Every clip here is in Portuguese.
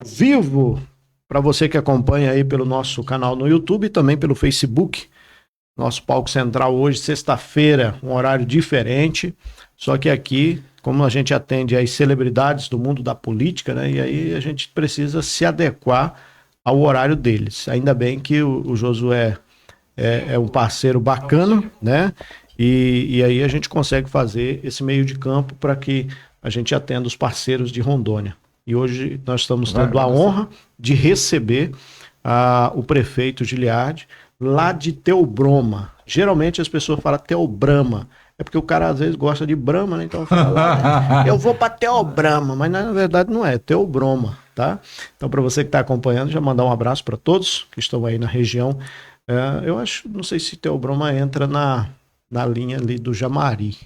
Vivo para você que acompanha aí pelo nosso canal no YouTube e também pelo Facebook. Nosso palco central hoje, sexta-feira, um horário diferente. Só que aqui, como a gente atende as celebridades do mundo da política, né? E aí a gente precisa se adequar ao horário deles. Ainda bem que o Josué é um parceiro bacana, né? E aí a gente consegue fazer esse meio de campo para que a gente atenda os parceiros de Rondônia. E hoje nós estamos tendo a honra de receber o prefeito Giliardi, lá de Theobroma. Geralmente as pessoas falam Theobrama. É porque o cara às vezes gosta de Brahma, né? Então fala lá, né? Eu vou para Theobrama, mas na verdade não é Theobroma, tá? Então para você que está acompanhando, já mandar um abraço para todos que estão aí na região. Eu acho, não sei se Theobroma entra na linha ali do Jamari,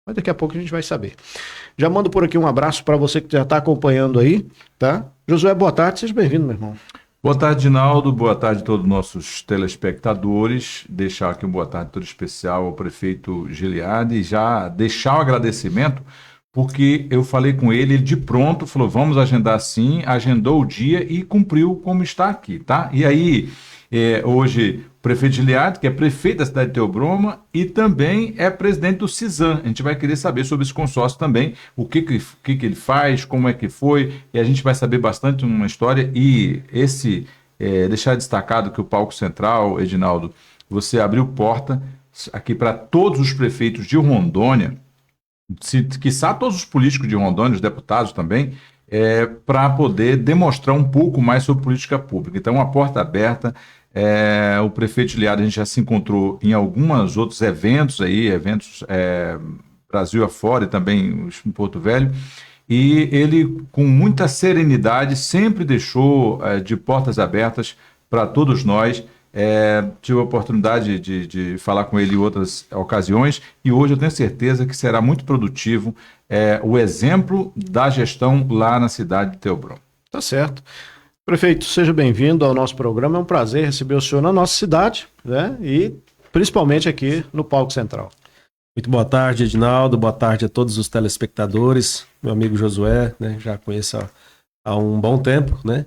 mas daqui a pouco a gente vai saber. Já mando por aqui um abraço para você que já está acompanhando aí, tá? Josué, boa tarde, seja bem-vindo, meu irmão. Boa tarde, Dinaldo. Boa tarde a todos os nossos telespectadores. Deixar aqui um boa tarde todo especial ao prefeito Giliardi e já deixar o agradecimento, porque eu falei com ele de pronto, falou, vamos agendar sim, agendou o dia e cumpriu como está aqui, tá? E aí, hoje, o prefeito Giliardi, que é prefeito da cidade de Theobroma e também é presidente do CISAM. A gente vai querer saber sobre esse consórcio também, o que ele faz, como é que foi, e a gente vai saber bastante uma história. E deixar destacado que o Palco Central, Edinaldo, você abriu porta aqui para todos os prefeitos de Rondônia, quiçá todos os políticos de Rondônia, os deputados também, para poder demonstrar um pouco mais sobre política pública. Então, uma porta aberta. O prefeito Giliardi, a gente já se encontrou em alguns outros eventos Brasil afora e também em Porto Velho, e ele, com muita serenidade, sempre deixou de portas abertas para todos nós. Tive a oportunidade de falar com ele em outras ocasiões e hoje eu tenho certeza que será muito produtivo o exemplo da gestão lá na cidade de Theobroma. Tá certo. Prefeito, seja bem-vindo ao nosso programa. É um prazer receber o senhor na nossa cidade, né? E principalmente aqui no Palco Central. Muito boa tarde, Edinaldo. Boa tarde a todos os telespectadores. Meu amigo Josué, né? Já conheço há um bom tempo, né?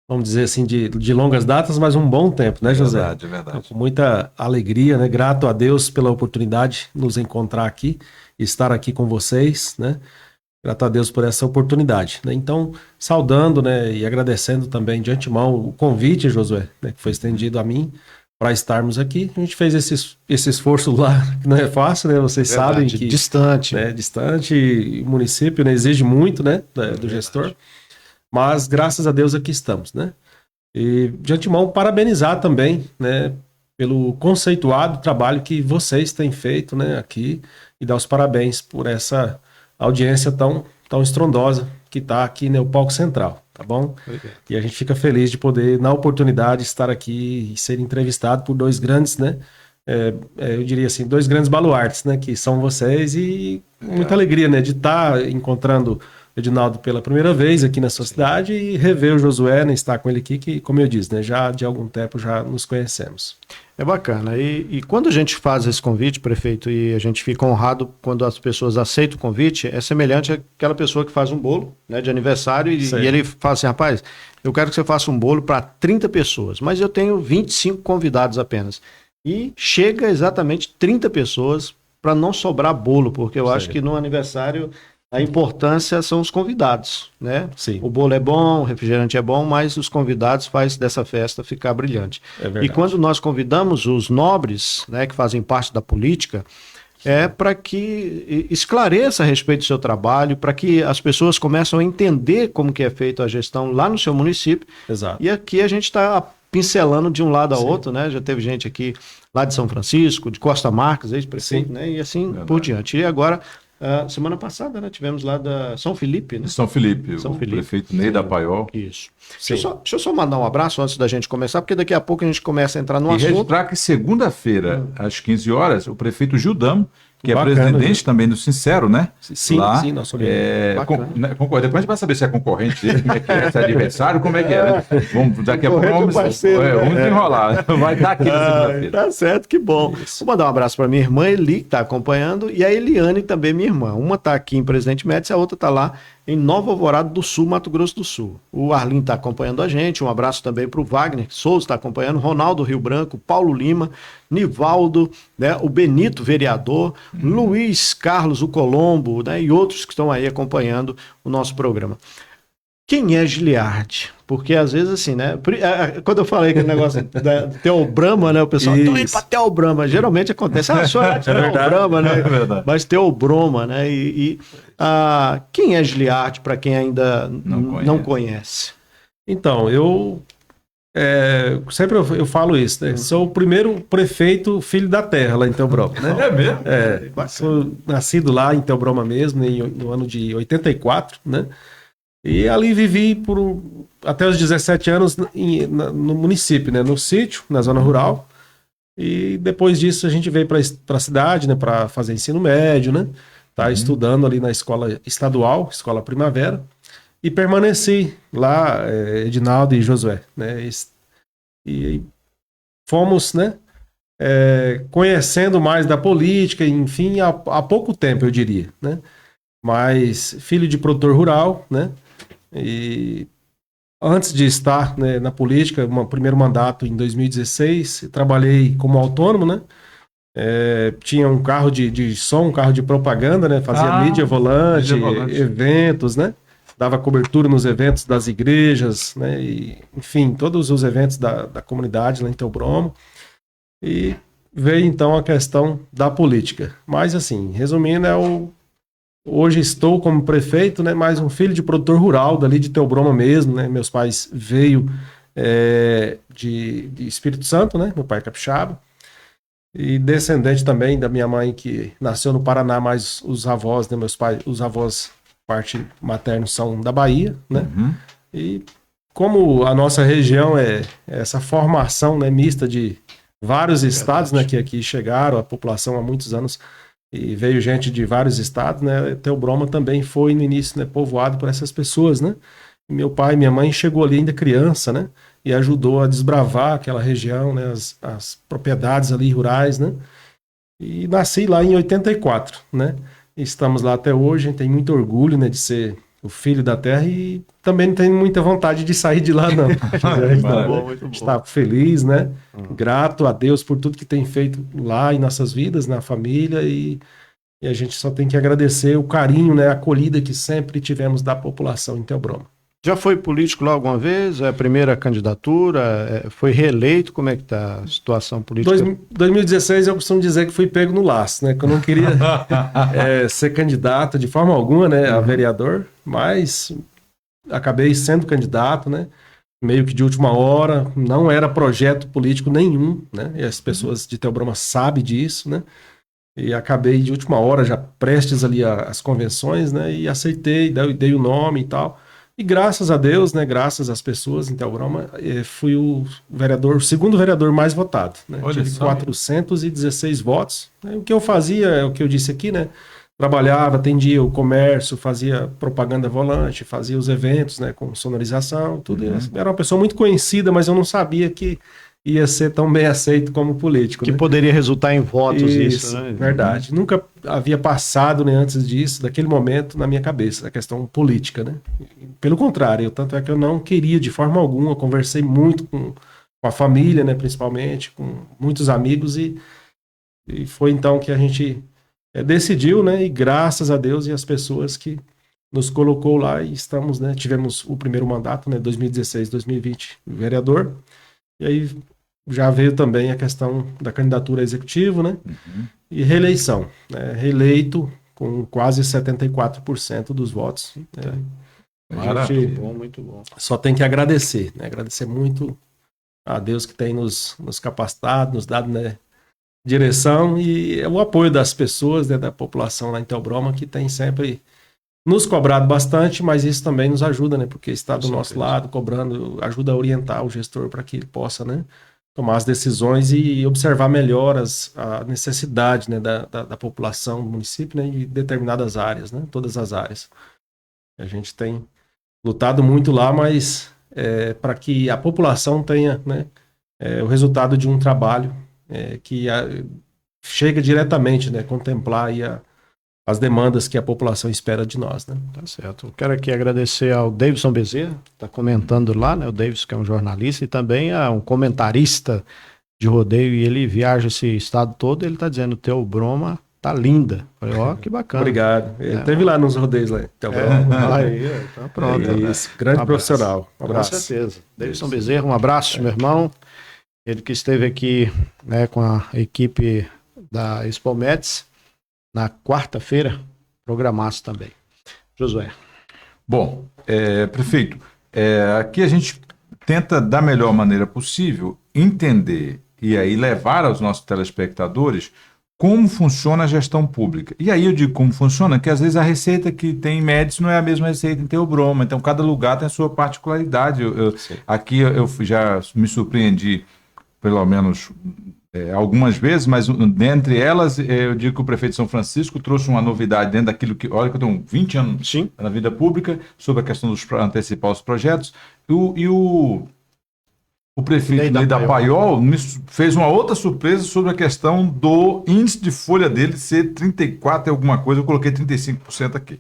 Vamos dizer assim, de longas datas, mas um bom tempo, né, José? Verdade. Então, com muita alegria, né? Grato a Deus pela oportunidade de nos encontrar aqui, estar aqui com vocês, né? Grato a Deus por essa oportunidade, né? Então, saudando, né, e agradecendo também de antemão o convite, Josué, né, que foi estendido a mim para estarmos aqui. A gente fez esse esforço lá, que não é fácil, né? Vocês sabem que distante, né, distante, o município, né, exige muito, né, do gestor. Mas graças a Deus aqui estamos, né? E de antemão parabenizar também, né, pelo conceituado trabalho que vocês têm feito, né, aqui, e dar os parabéns por essa audiência tão estrondosa que está aqui no Palco Central, tá bom? E a gente fica feliz de poder, na oportunidade, estar aqui e ser entrevistado por dois grandes, né? Eu diria assim, dois grandes baluartes, né? Que são vocês e muita alegria, né? De estar encontrando o Edinaldo pela primeira vez aqui na sua cidade e rever o Josué, né? Estar com ele aqui, que, como eu disse, né? Já de algum tempo já nos conhecemos. É bacana. E quando a gente faz esse convite, prefeito, e a gente fica honrado quando as pessoas aceitam o convite, é semelhante àquela pessoa que faz um bolo, né, de aniversário e ele fala assim, rapaz, eu quero que você faça um bolo para 30 pessoas, mas eu tenho 25 convidados apenas. E chega exatamente 30 pessoas para não sobrar bolo, porque eu acho que no aniversário a importância são os convidados, né? Sim. O bolo é bom, o refrigerante é bom, mas os convidados fazem dessa festa ficar brilhante. E quando nós convidamos os nobres, né, que fazem parte da política, para que esclareça a respeito do seu trabalho, para que as pessoas comecem a entender como que é feita a gestão lá no seu município. Exato. E aqui a gente está pincelando de um lado a outro, né? Já teve gente aqui lá de São Francisco, de Costa Marques, ex-prefeito, né? E assim por diante. E agora... semana passada, né, tivemos lá da São Felipe, né? São Felipe, prefeito Ney da Paiol. Isso. Deixa eu só mandar um abraço antes da gente começar, porque daqui a pouco a gente começa a entrar no assunto. E registrar que segunda-feira, às 15 horas, o prefeito Gildamo que Bacana, é presidente gente. também do Sincero, né? Sim, Lá, sim, nosso líder. Bacana. Depois a gente vai saber se é concorrente dele, como é que é, se é adversário, como é que é, né? Daqui a pouco Concorrente ou vamos, parceiro, né? vamos enrolar. Vai estar aqui na segunda-feira. Tá certo, que bom. Isso. Vou mandar um abraço para minha irmã Eli, que está acompanhando, e a Eliane também, minha irmã. Uma está aqui em Presidente Médici, a outra está lá em Nova Alvorada do Sul, Mato Grosso do Sul. O Arlindo está acompanhando a gente, um abraço também para o Wagner Souza, está acompanhando, Ronaldo Rio Branco, Paulo Lima, Nivaldo, né, o Benito, vereador, Luiz Carlos, o Colombo, né, e outros que estão aí acompanhando o nosso programa. Quem é Giliardi? Porque às vezes assim, né? Quando eu falei aquele negócio da Theobrama, né? O pessoal, tô indo pra Theobrama. Geralmente acontece, o senhor é Theobrama, né? É verdade. Mas Theobroma, né? Quem é Giliardi, para quem ainda não conhece? Então, sempre eu falo isso, né? Sou o primeiro prefeito filho da terra lá em Theobroma, né? É mesmo? Sou nascido lá em Theobroma mesmo, no ano de 84, né? E ali vivi até os 17 anos no município, né? No sítio, na zona rural. E depois disso a gente veio para a cidade, né? Para fazer ensino médio, né? Tá estudando ali na escola estadual, Escola Primavera. E permaneci lá, Edinaldo e Josué, né? E fomos, né? Conhecendo mais da política, enfim, há pouco tempo, eu diria, né? Mas filho de produtor rural, né? E antes de estar, né, na política, primeiro mandato em 2016, trabalhei como autônomo, né? Tinha um carro de som, um carro de propaganda, né? Fazia mídia volante, eventos, né? Dava cobertura nos eventos das igrejas, né? E, enfim, todos os eventos da comunidade lá em Theobroma. E veio então a questão da política. Mas assim, resumindo, hoje estou como prefeito, né? Mais um filho de produtor rural dali de Theobroma mesmo, né? Meus pais veio de Espírito Santo, né? Meu pai é capixaba. E descendente também da minha mãe que nasceu no Paraná, mas os avós, né? Meus pais, os avós, parte materna, são da Bahia, né? E como a nossa região é essa formação, né, mista de vários estados, né? Que aqui chegaram, a população há muitos anos. E veio gente de vários estados, né? Theobroma também foi no início, né, povoado por essas pessoas, né? E meu pai e minha mãe chegou ali ainda criança, né? E ajudou a desbravar aquela região, né? As propriedades ali rurais, né? E nasci lá em 84, né? E estamos lá até hoje, a gente tem muito orgulho, né, de ser o filho da terra e também não tenho muita vontade de sair de lá, não. Muito bom. Está feliz, né? Grato a Deus por tudo que tem feito lá em nossas vidas, na família, e a gente só tem que agradecer o carinho, né? A acolhida que sempre tivemos da população em Theobroma. Já foi político lá alguma vez? É a primeira candidatura? Foi reeleito? Como é que está a situação política? 2016 eu costumo dizer que fui pego no laço, né? Que eu não queria ser candidato de forma alguma, né? A vereador, mas acabei sendo candidato, né? Meio que de última hora, não era projeto político nenhum, né? E as pessoas de Theobroma sabem disso, né? E acabei de última hora, já prestes ali às convenções, né? E aceitei, dei o nome e tal. E graças a Deus, né, graças às pessoas em Theobroma, fui o segundo vereador mais votado, né? Tive 416 votos. O que eu fazia, é o que eu disse aqui, né? Trabalhava, atendia o comércio, fazia propaganda volante, fazia os eventos, né, com sonorização, tudo. Era uma pessoa muito conhecida, mas eu não sabia que ia ser tão bem aceito como político. Que né? poderia resultar em votos isso, né? Verdade. Nunca havia passado, né, antes disso, daquele momento, na minha cabeça, a questão política, né? Pelo contrário, tanto é que eu não queria de forma alguma, conversei muito com a família, né, principalmente, com muitos amigos, e foi então que a gente decidiu, né, e graças a Deus e as pessoas que nos colocou lá, e estamos, né, tivemos o primeiro mandato, né, 2016, 2020, vereador, e aí já veio também a questão da candidatura a executivo, né? E reeleição, né? Reeleito com quase 74% dos votos. Muito bom, muito bom. Só tem que agradecer, né? Agradecer muito a Deus que tem nos capacitado, nos dado, né, direção, e o apoio das pessoas, né, da população lá em Theobroma, que tem sempre nos cobrado bastante, mas isso também nos ajuda, né? Porque está do nosso lado, cobrando, ajuda a orientar o gestor para que ele possa, né, tomar as decisões e observar melhor a necessidade, né, da população do município, né, em determinadas áreas, né, todas as áreas. A gente tem lutado muito lá, mas para que a população tenha, né, o resultado de um trabalho que chega diretamente, né, contemplar aí as demandas que a população espera de nós, né? Tá certo. Eu quero aqui agradecer ao Davidson Bezerra, que está comentando lá, né? O Davidson, que é um jornalista e também é um comentarista de rodeio, e ele viaja esse estado todo, ele está dizendo, Theobroma tá linda. Falei, ó, que bacana. Obrigado. Ele esteve lá nos rodeios lá. Aí, tá pronto. Isso, grande profissional. Um abraço. Com certeza. Davidson Bezerra, um abraço, meu irmão. Ele que esteve aqui, né, com a equipe da Expo Mets, na quarta-feira, programaço também. Josué. Bom, prefeito, aqui a gente tenta, da melhor maneira possível, entender e aí levar aos nossos telespectadores como funciona a gestão pública. E aí eu digo como funciona, que às vezes a receita que tem em Médici não é a mesma receita em Theobroma, então cada lugar tem a sua particularidade. Aqui eu já me surpreendi, pelo menos algumas vezes, mas dentre elas eu digo que o prefeito de São Francisco trouxe uma novidade dentro daquilo que, olha que eu tenho 20 anos na vida pública, sobre a questão dos antecipar os projetos, e o prefeito da Paiol me fez uma outra surpresa sobre a questão do índice de folha dele ser 34 e alguma coisa, eu coloquei 35% aqui.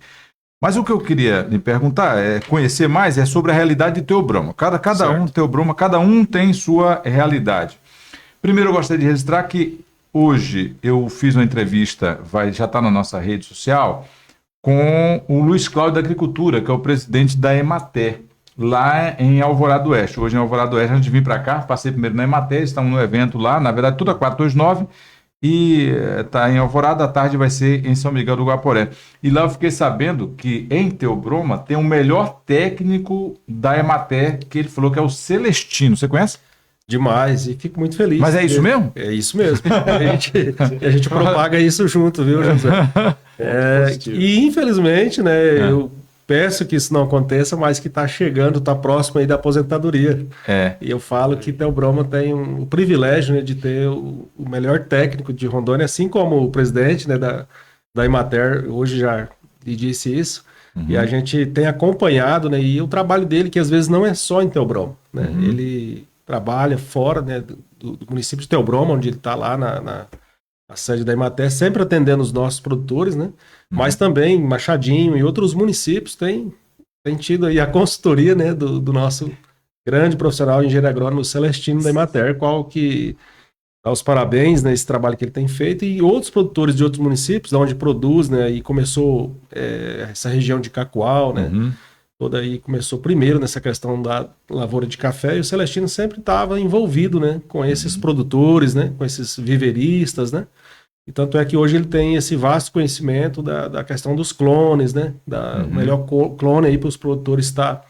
Mas o que eu queria lhe perguntar conhecer mais sobre a realidade de Theobroma. Cada um tem sua realidade. Primeiro, eu gostaria de registrar que hoje eu fiz uma entrevista, já está na nossa rede social, com o Luiz Cláudio da Agricultura, que é o presidente da Emater, lá em Alvorada Oeste. Hoje em Alvorada Oeste, antes de vir para cá, passei primeiro na Emater, estamos no evento lá, na verdade tudo a 429, e está em Alvorada, à tarde vai ser em São Miguel do Guaporé. E lá eu fiquei sabendo que em Theobroma tem o melhor técnico da Emater, que ele falou que é o Celestino. Você conhece? Demais, e fico muito feliz. Mas é isso mesmo? É isso mesmo. A gente propaga isso junto, viu, José? E infelizmente, né, eu peço que isso não aconteça, mas que está chegando, está próximo aí da aposentadoria. E eu falo que Theobroma tem o privilégio, né, de ter o melhor técnico de Rondônia, assim como o presidente, né, da Emater, hoje já lhe disse isso. E a gente tem acompanhado, né, e o trabalho dele, que às vezes não é só em Theobroma, né? Ele trabalha fora, né, do município de Theobroma, onde ele está lá na sede da Emater, sempre atendendo os nossos produtores, né? Mas também Machadinho e outros municípios têm tido aí a consultoria, né, do nosso grande profissional engenheiro agrônomo Celestino da Emater, qual que dá os parabéns nesse trabalho que ele tem feito, e outros produtores de outros municípios, onde produz, né, e começou essa região de Cacoal, né? Toda aí começou primeiro nessa questão da lavoura de café, e o Celestino sempre estava envolvido, né, com esses produtores, né, com esses viveristas, né, e tanto é que hoje ele tem esse vasto conhecimento da questão dos clones, né, o melhor clone aí para os produtores está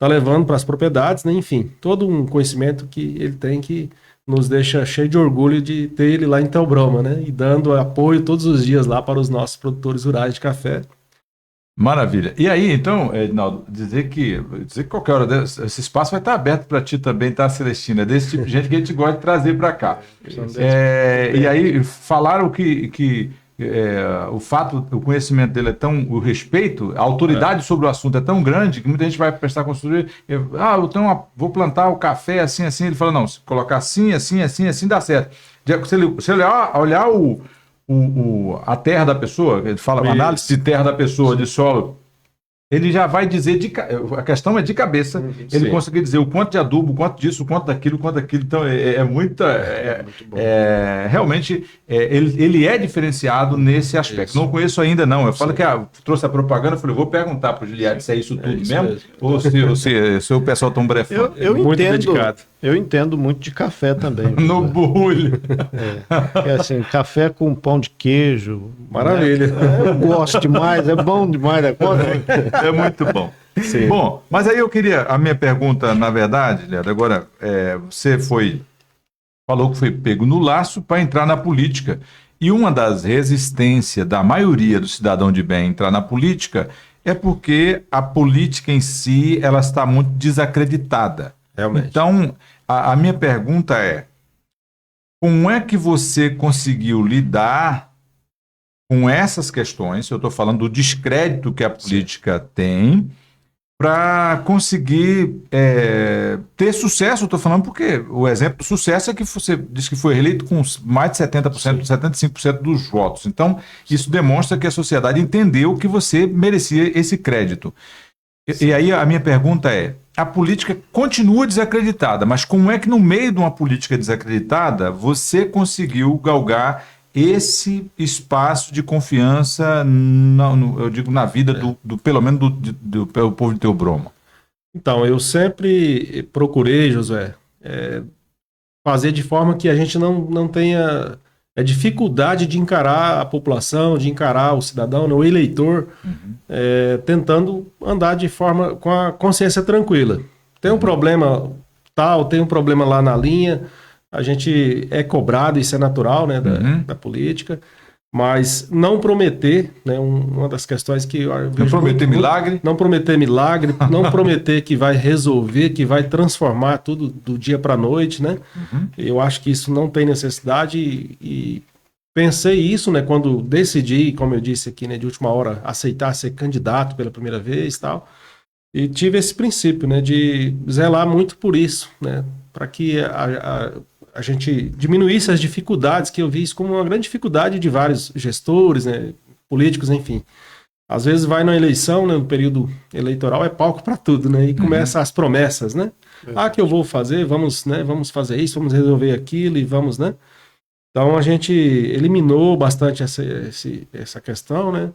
levando para as propriedades, né, enfim, todo um conhecimento que ele tem que nos deixa cheio de orgulho de ter ele lá em Theobroma, né, e dando apoio todos os dias lá para os nossos produtores rurais de café. Maravilha. E aí, então, Edinaldo, dizer que qualquer hora esse espaço vai estar aberto para ti também, tá, Celestina? É desse tipo de gente que a gente gosta de trazer para cá. E aí, falaram que o fato, o conhecimento dele é tão, o respeito, a autoridade sobre o assunto é tão grande que muita gente vai prestar consultoria. Vou plantar o café assim, assim. Ele fala, não, se colocar assim, assim, assim, assim, dá certo. Se ele olhar a terra da pessoa, ele fala análise de terra da pessoa, de solo, ele já vai dizer, a questão é de cabeça, ele conseguir dizer o quanto de adubo, o quanto disso, o quanto daquilo, então realmente ele é diferenciado nesse aspecto. Isso. Não conheço ainda não, eu falo que trouxe a propaganda, eu falei, vou perguntar para o Giliardi se é isso tudo mesmo, ou se o pessoal tão brefando. Eu entendo muito de café também. No bulho. Assim, café com pão de queijo. Maravilha. Né? Eu gosto demais, é bom demais da conta. É muito bom. Sim. Bom, mas aí eu queria, a minha pergunta, na verdade, Leandro, agora, você falou que foi pego no laço para entrar na política. E uma das resistências da maioria do cidadão de bem entrar na política é porque a política em si, ela está muito desacreditada. Realmente. Então, a minha pergunta é, Como é que você conseguiu lidar com essas questões? Eu estou falando do descrédito que a política tem, para conseguir ter sucesso. Estou falando porque o exemplo do sucesso é que você disse que foi eleito com mais de 70%, 75% dos votos. Então, isso demonstra que a sociedade entendeu que você merecia esse crédito. E aí a minha pergunta é, a política continua desacreditada, mas como é que no meio de uma política desacreditada você conseguiu galgar esse espaço de confiança, eu digo, na vida pelo menos do povo de Theobroma? Então, eu sempre procurei, Josué, fazer de forma que a gente não tenha dificuldade de encarar a população, de encarar o cidadão, né, o eleitor, tentando andar de forma com a consciência tranquila. Tem um problema tal, tem um problema lá na linha, a gente é cobrado, isso é natural, né, da política, mas não prometer, né, uma das questões que eu vejo não prometer milagre, não prometer milagre, não prometer que vai resolver, que vai transformar tudo do dia para a noite, né? Eu acho que isso não tem necessidade e pensei isso, né, quando decidi, como eu disse aqui, né, de última hora, aceitar ser candidato pela primeira vez, tal. E tive esse princípio, né, de zelar muito por isso, né, para que a gente diminuísse as dificuldades, que eu vi isso como uma grande dificuldade de vários gestores, né, políticos, enfim. Às vezes vai na eleição, né, no período eleitoral, é palco para tudo, né, e começa as promessas, né? Que eu vou fazer, vamos fazer isso, vamos resolver aquilo e vamos, né? Então a gente eliminou bastante essa questão, né?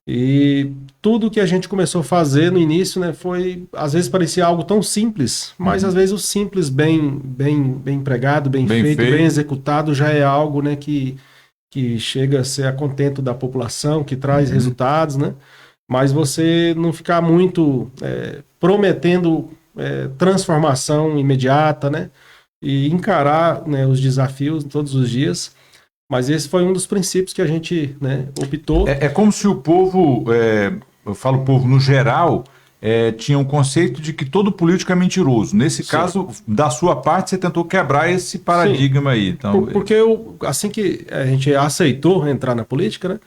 E tudo que a gente começou a fazer no início, né, foi, às vezes parecia algo tão simples, mas às vezes o simples bem empregado, bem feito, bem executado, já é algo, né, que chega a ser a contento da população, que traz resultados, né? Mas você não ficar muito prometendo transformação imediata, né? E encarar, né, os desafios todos os dias. Mas esse foi um dos princípios que a gente, né, optou. É como se o povo, eu falo povo no geral, tinha um conceito de que todo político é mentiroso. Nesse caso, da sua parte, você tentou quebrar esse paradigma aí. Então, porque assim que a gente aceitou entrar na política, né,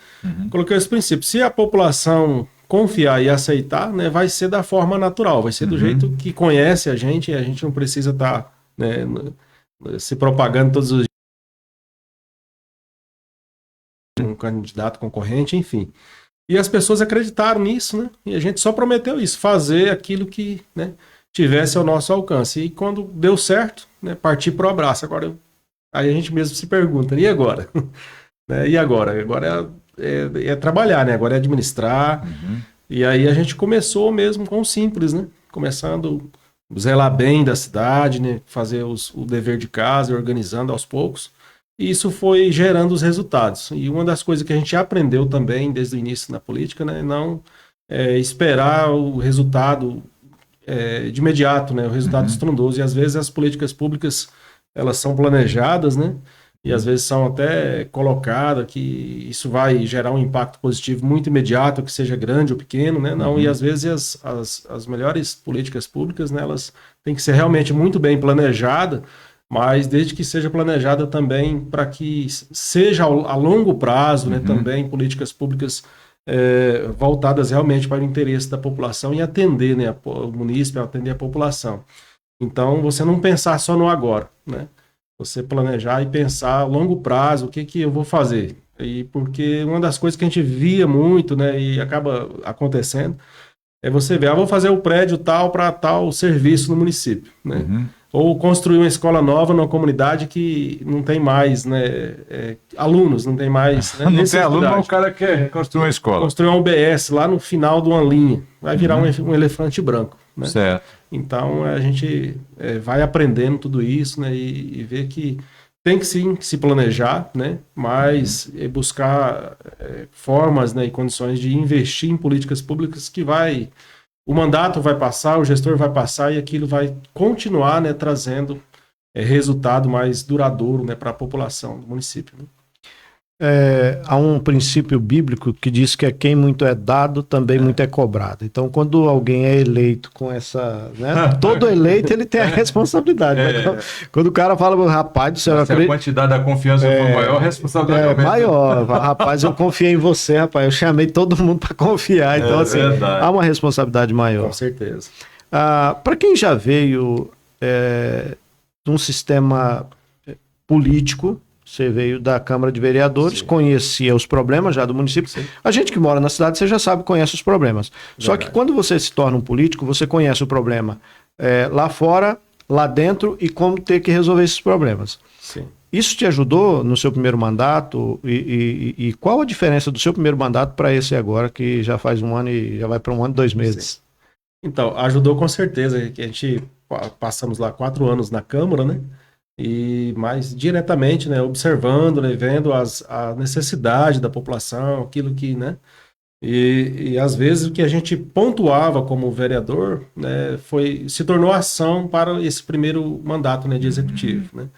coloquei esse princípio. Se a população confiar e aceitar, né, vai ser da forma natural, vai ser do jeito que conhece a gente não precisa estar, né, se propagando todos os dias. Um candidato concorrente, enfim. E as pessoas acreditaram nisso, né? E a gente só prometeu isso, fazer aquilo que, né, tivesse ao nosso alcance. E quando deu certo, né, partir para o abraço. Agora, aí a gente mesmo se pergunta, e agora? Né? E agora? Agora é trabalhar, né? Agora é administrar. E aí a gente começou mesmo com o simples, né? Começando a zelar bem da cidade, né? Fazer o dever de casa, organizando aos poucos. E isso foi gerando os resultados. E uma das coisas que a gente aprendeu também desde o início na política, né, não esperar o resultado de imediato, né, o resultado estrondoso. E às vezes as políticas públicas, elas são planejadas, né, e às vezes são até colocadas que isso vai gerar um impacto positivo muito imediato, que seja grande ou pequeno, né, não. E às vezes as melhores políticas públicas, né, elas têm que ser realmente muito bem planejadas, mas desde que seja planejada também para que seja a longo prazo, né, também políticas públicas voltadas realmente para o interesse da população e atender, né, o munícipe, atender a população. Então, você não pensar só no agora, né? Você planejar e pensar a longo prazo, o que eu vou fazer. E porque uma das coisas que a gente via muito, né, e acaba acontecendo, é você ver, vou fazer o prédio tal para tal serviço no município, né? Ou construir uma escola nova numa comunidade que não tem mais, né, alunos, não tem mais... Né, não tem aluno, mas o cara quer construir uma escola. Construir um UBS lá no final de uma linha. Vai virar um elefante branco. Né? Certo. Então, a gente vai aprendendo tudo isso, né, e ver que tem que sim se planejar, né, mas buscar formas, né, e condições de investir em políticas públicas que o mandato vai passar, o gestor vai passar e aquilo vai continuar, né, trazendo resultado mais duradouro, né, para a população do município. Né? há um princípio bíblico que diz que a quem muito é dado, também muito é cobrado. Então, quando alguém é eleito com essa... Né, todo eleito, ele tem a responsabilidade. Né? Quando o cara fala, rapaz do céu... Se a quantidade da confiança for maior, a responsabilidade é maior. Rapaz, eu confiei em você, rapaz. Eu chamei todo mundo para confiar. Então, assim, há uma responsabilidade maior. Com certeza. Para quem já veio de um sistema político, você veio da Câmara de Vereadores, sim, conhecia os problemas já do município. Sim. A gente que mora na cidade, você já sabe, conhece os problemas. Verdade. Só que quando você se torna um político, você conhece o problema lá fora, lá dentro e como ter que resolver esses problemas. Sim. Isso te ajudou no seu primeiro mandato? E qual a diferença do seu primeiro mandato para esse agora, que já faz um ano e já vai para 1 ano e 2 meses? Sim. Então, ajudou com certeza, que a gente passamos lá 4 anos na Câmara, né? E mais diretamente, né, observando, né, vendo a necessidade da população, aquilo que, né, e às vezes o que a gente pontuava como vereador, né, se tornou ação para esse primeiro mandato, né, de executivo, né.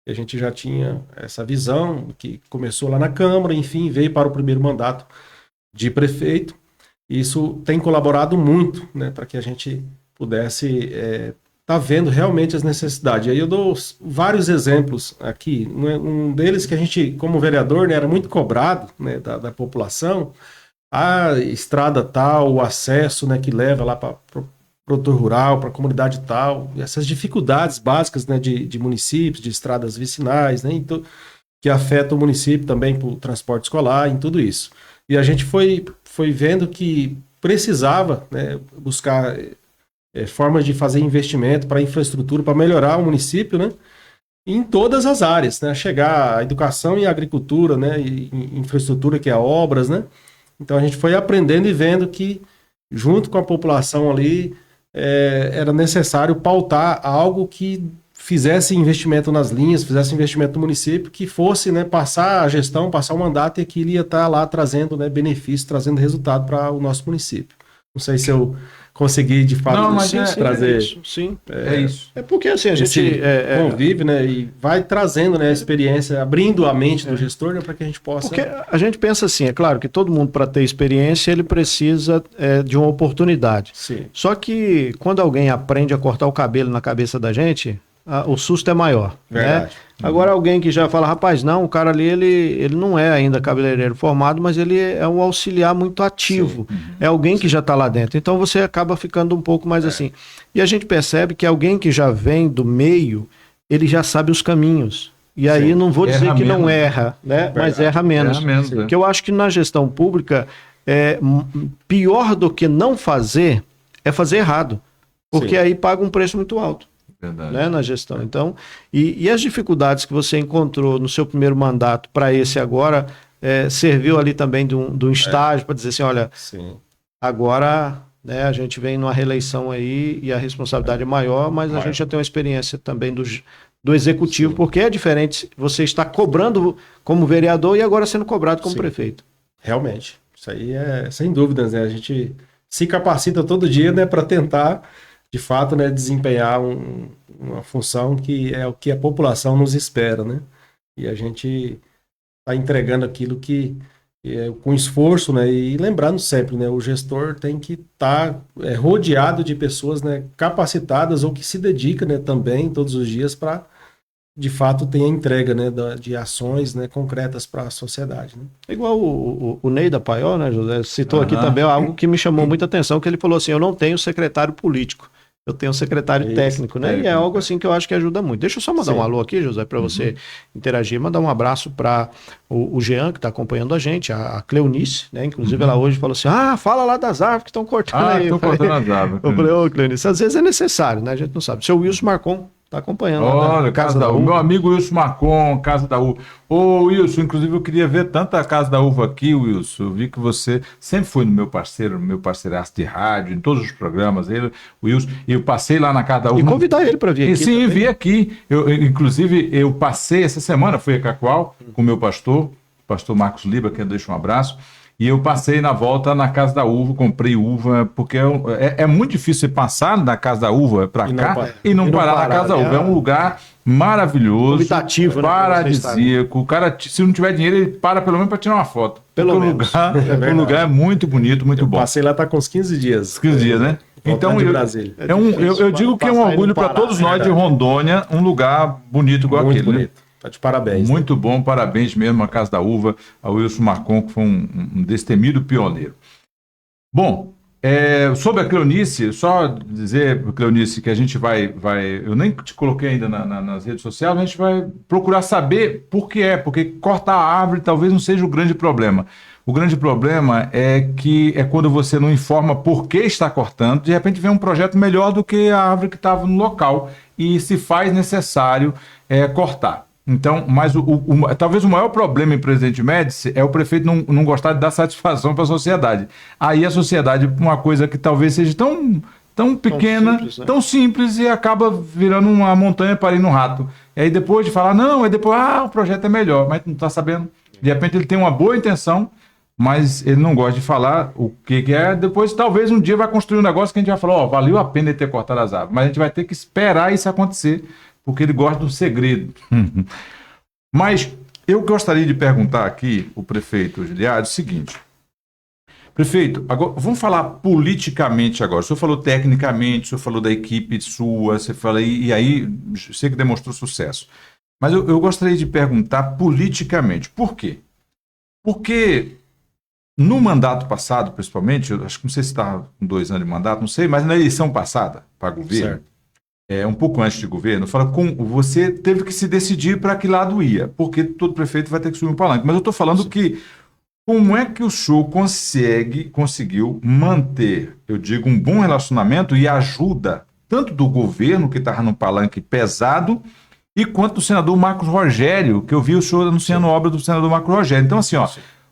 A gente já tinha essa visão que começou lá na Câmara, enfim, veio para o primeiro mandato de prefeito. Isso tem colaborado muito, né, para que a gente pudesse tá vendo realmente as necessidades. Aí eu dou vários exemplos aqui. Um deles que a gente, como vereador, né, era muito cobrado, né, da população, a estrada tal, o acesso, né, que leva lá para o produtor rural, para a comunidade tal, essas dificuldades básicas, né, de municípios, de estradas vicinais, né, então, que afeta o município também para o transporte escolar, em tudo isso. E a gente foi vendo que precisava, né, buscar formas de fazer investimento para infraestrutura, para melhorar o município, né? Em todas as áreas, né? Chegar à educação e à agricultura, né? E infraestrutura, que é obras, né? Então a gente foi aprendendo e vendo que, junto com a população ali, era necessário pautar algo que fizesse investimento nas linhas, fizesse investimento no município, que fosse, né, passar a gestão, passar o mandato, e que ele ia estar lá trazendo, né, benefício, trazendo resultado para o nosso município. Não sei se eu consegui, de fato, trazer... Sim, é isso. É porque, assim, a gente convive, né, e vai trazendo, né, a experiência, abrindo a mente do gestor, né, para que a gente possa... Porque a gente pensa assim, é claro que todo mundo, para ter experiência, ele precisa de uma oportunidade. Sim. Só que quando alguém aprende a cortar o cabelo na cabeça da gente, o susto é maior. Verdade. Né? Agora alguém que já fala, rapaz, não, o cara ali, ele não é ainda cabeleireiro formado, mas ele é um auxiliar muito ativo. É alguém que já está lá dentro. Então você acaba ficando um pouco mais assim. E a gente percebe que alguém que já vem do meio, ele já sabe os caminhos. E aí não vou dizer que não erra, né? Mas erra menos. Porque eu acho que na gestão pública, pior do que não fazer é fazer errado. Porque aí paga um preço muito alto. Verdade. Né, na gestão. Então, e as dificuldades que você encontrou no seu primeiro mandato para esse agora, serviu ali também de um estágio para dizer assim, olha, agora, né, a gente vem numa reeleição aí e a responsabilidade é maior, mas a gente já tem uma experiência também do executivo, porque é diferente você estar cobrando como vereador e agora sendo cobrado como prefeito. Realmente, isso aí é sem dúvidas, né? A gente se capacita todo dia, né, para tentar de fato, né, desempenhar uma função que é o que a população nos espera, né? E a gente está entregando aquilo que com esforço, né? E lembrando sempre, né, o gestor tem que estar rodeado de pessoas, né, capacitadas ou que se dedicam, né, também todos os dias para, de fato, ter a entrega, né, de ações, né, concretas para a sociedade, né? Igual o Ney da Paiol, né, José? Citou aqui também algo que me chamou muita atenção, que ele falou assim, eu não tenho secretário político. Eu tenho um secretário técnico, né? E é algo assim que eu acho que ajuda muito. Deixa eu só mandar um alô aqui, José, para você interagir. Mandar um abraço para o Jean, que está acompanhando a gente, a Cleonice, né? Inclusive ela hoje falou assim, fala lá das árvores que estão cortando aí. Estão cortando as árvores. Eu falei, ô Cleonice, às vezes é necessário, né? A gente não sabe. O seu Wilson Marcon está acompanhando. Olha, Casa da Uva. Meu amigo Wilson Marcon, Casa da Uva. Ô, Wilson, inclusive eu queria ver tanta Casa da Uva aqui, Wilson. Eu vi que você sempre foi no meu parceiraço de rádio, em todos os programas. Ele, Wilson, eu passei lá na Casa da Uva. E convidar ele para vir aqui. Sim, também. Vi aqui. Inclusive, eu passei essa semana, fui a Cacoal com o meu pastor Marcos Liba, que eu deixo um abraço. E eu passei na volta na Casa da Uva, comprei uva, porque é muito difícil você passar da Casa da Uva para cá e não parar na Casa da Uva. É um lugar maravilhoso, Habitativo, né, paradisíaco. O cara, se não tiver dinheiro, ele para pelo menos para tirar uma foto. Pelo menos. O lugar é muito bonito, muito bom. Passei lá, tá com uns 15 dias. 15 dias, né? Então, eu digo que é um orgulho para todos nós de Rondônia, um lugar bonito igual muito aquele. Bonito. Né? Tá de parabéns. Muito bom, parabéns mesmo à Casa da Uva, ao Wilson Marcon, que foi um destemido pioneiro. Bom, sobre a Cleonice, só dizer, Cleonice, que a gente vai eu nem te coloquei ainda nas redes sociais, a gente vai procurar saber por que porque cortar a árvore talvez não seja o grande problema. O grande problema é quando você não informa por que está cortando, de repente vem um projeto melhor do que a árvore que estava no local e se faz necessário cortar. Então, mas talvez o maior problema em Presidente Médici é o prefeito não gostar de dar satisfação para a sociedade. Aí a sociedade, uma coisa que talvez seja tão pequena, simples, né? Tão simples, e acaba virando uma montanha para ir no rato. E aí depois de falar, o projeto é melhor, mas não está sabendo. De repente ele tem uma boa intenção, mas ele não gosta de falar o que é. Depois, talvez um dia vai construir um negócio que a gente vai falar, valeu a pena ele ter cortado as árvores. Mas a gente vai ter que esperar isso acontecer, porque ele gosta do segredo. Mas eu gostaria de perguntar aqui o prefeito Giliardi o seguinte. Prefeito, agora, vamos falar politicamente agora. O senhor falou tecnicamente, o senhor falou da equipe sua, você fala, e aí você que demonstrou sucesso. Mas eu gostaria de perguntar politicamente. Por quê? Porque no mandato passado, principalmente, eu acho que não sei se está com 2 anos de mandato, não sei, mas na eleição passada para governo, certo. Um pouco antes de governo, você teve que se decidir para que lado ia, porque todo prefeito vai ter que subir um palanque. Mas eu estou falando que como é que o senhor conseguiu manter, eu digo, um bom relacionamento e ajuda tanto do governo, que estava no palanque pesado, e quanto do senador Marcos Rogério, que eu vi o senhor anunciando a obra do senador Marcos Rogério. Então, assim,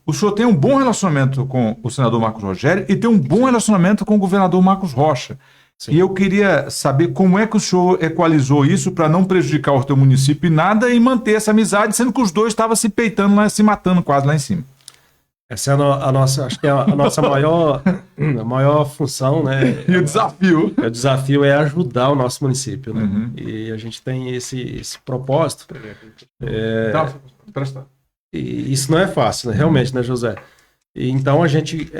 o senhor tem um bom relacionamento com o senador Marcos Rogério e tem um bom relacionamento com o governador Marcos Rocha. Sim. E eu queria saber como é que o senhor equalizou isso para não prejudicar o seu município e nada e manter essa amizade, sendo que os dois estavam se peitando lá, se matando quase lá em cima. Essa é a nossa, acho que é a nossa maior função, né? E o desafio. O desafio é ajudar o nosso município, né? Uhum. E a gente tem esse propósito. E isso não é fácil, né? Realmente, né, José? E então a gente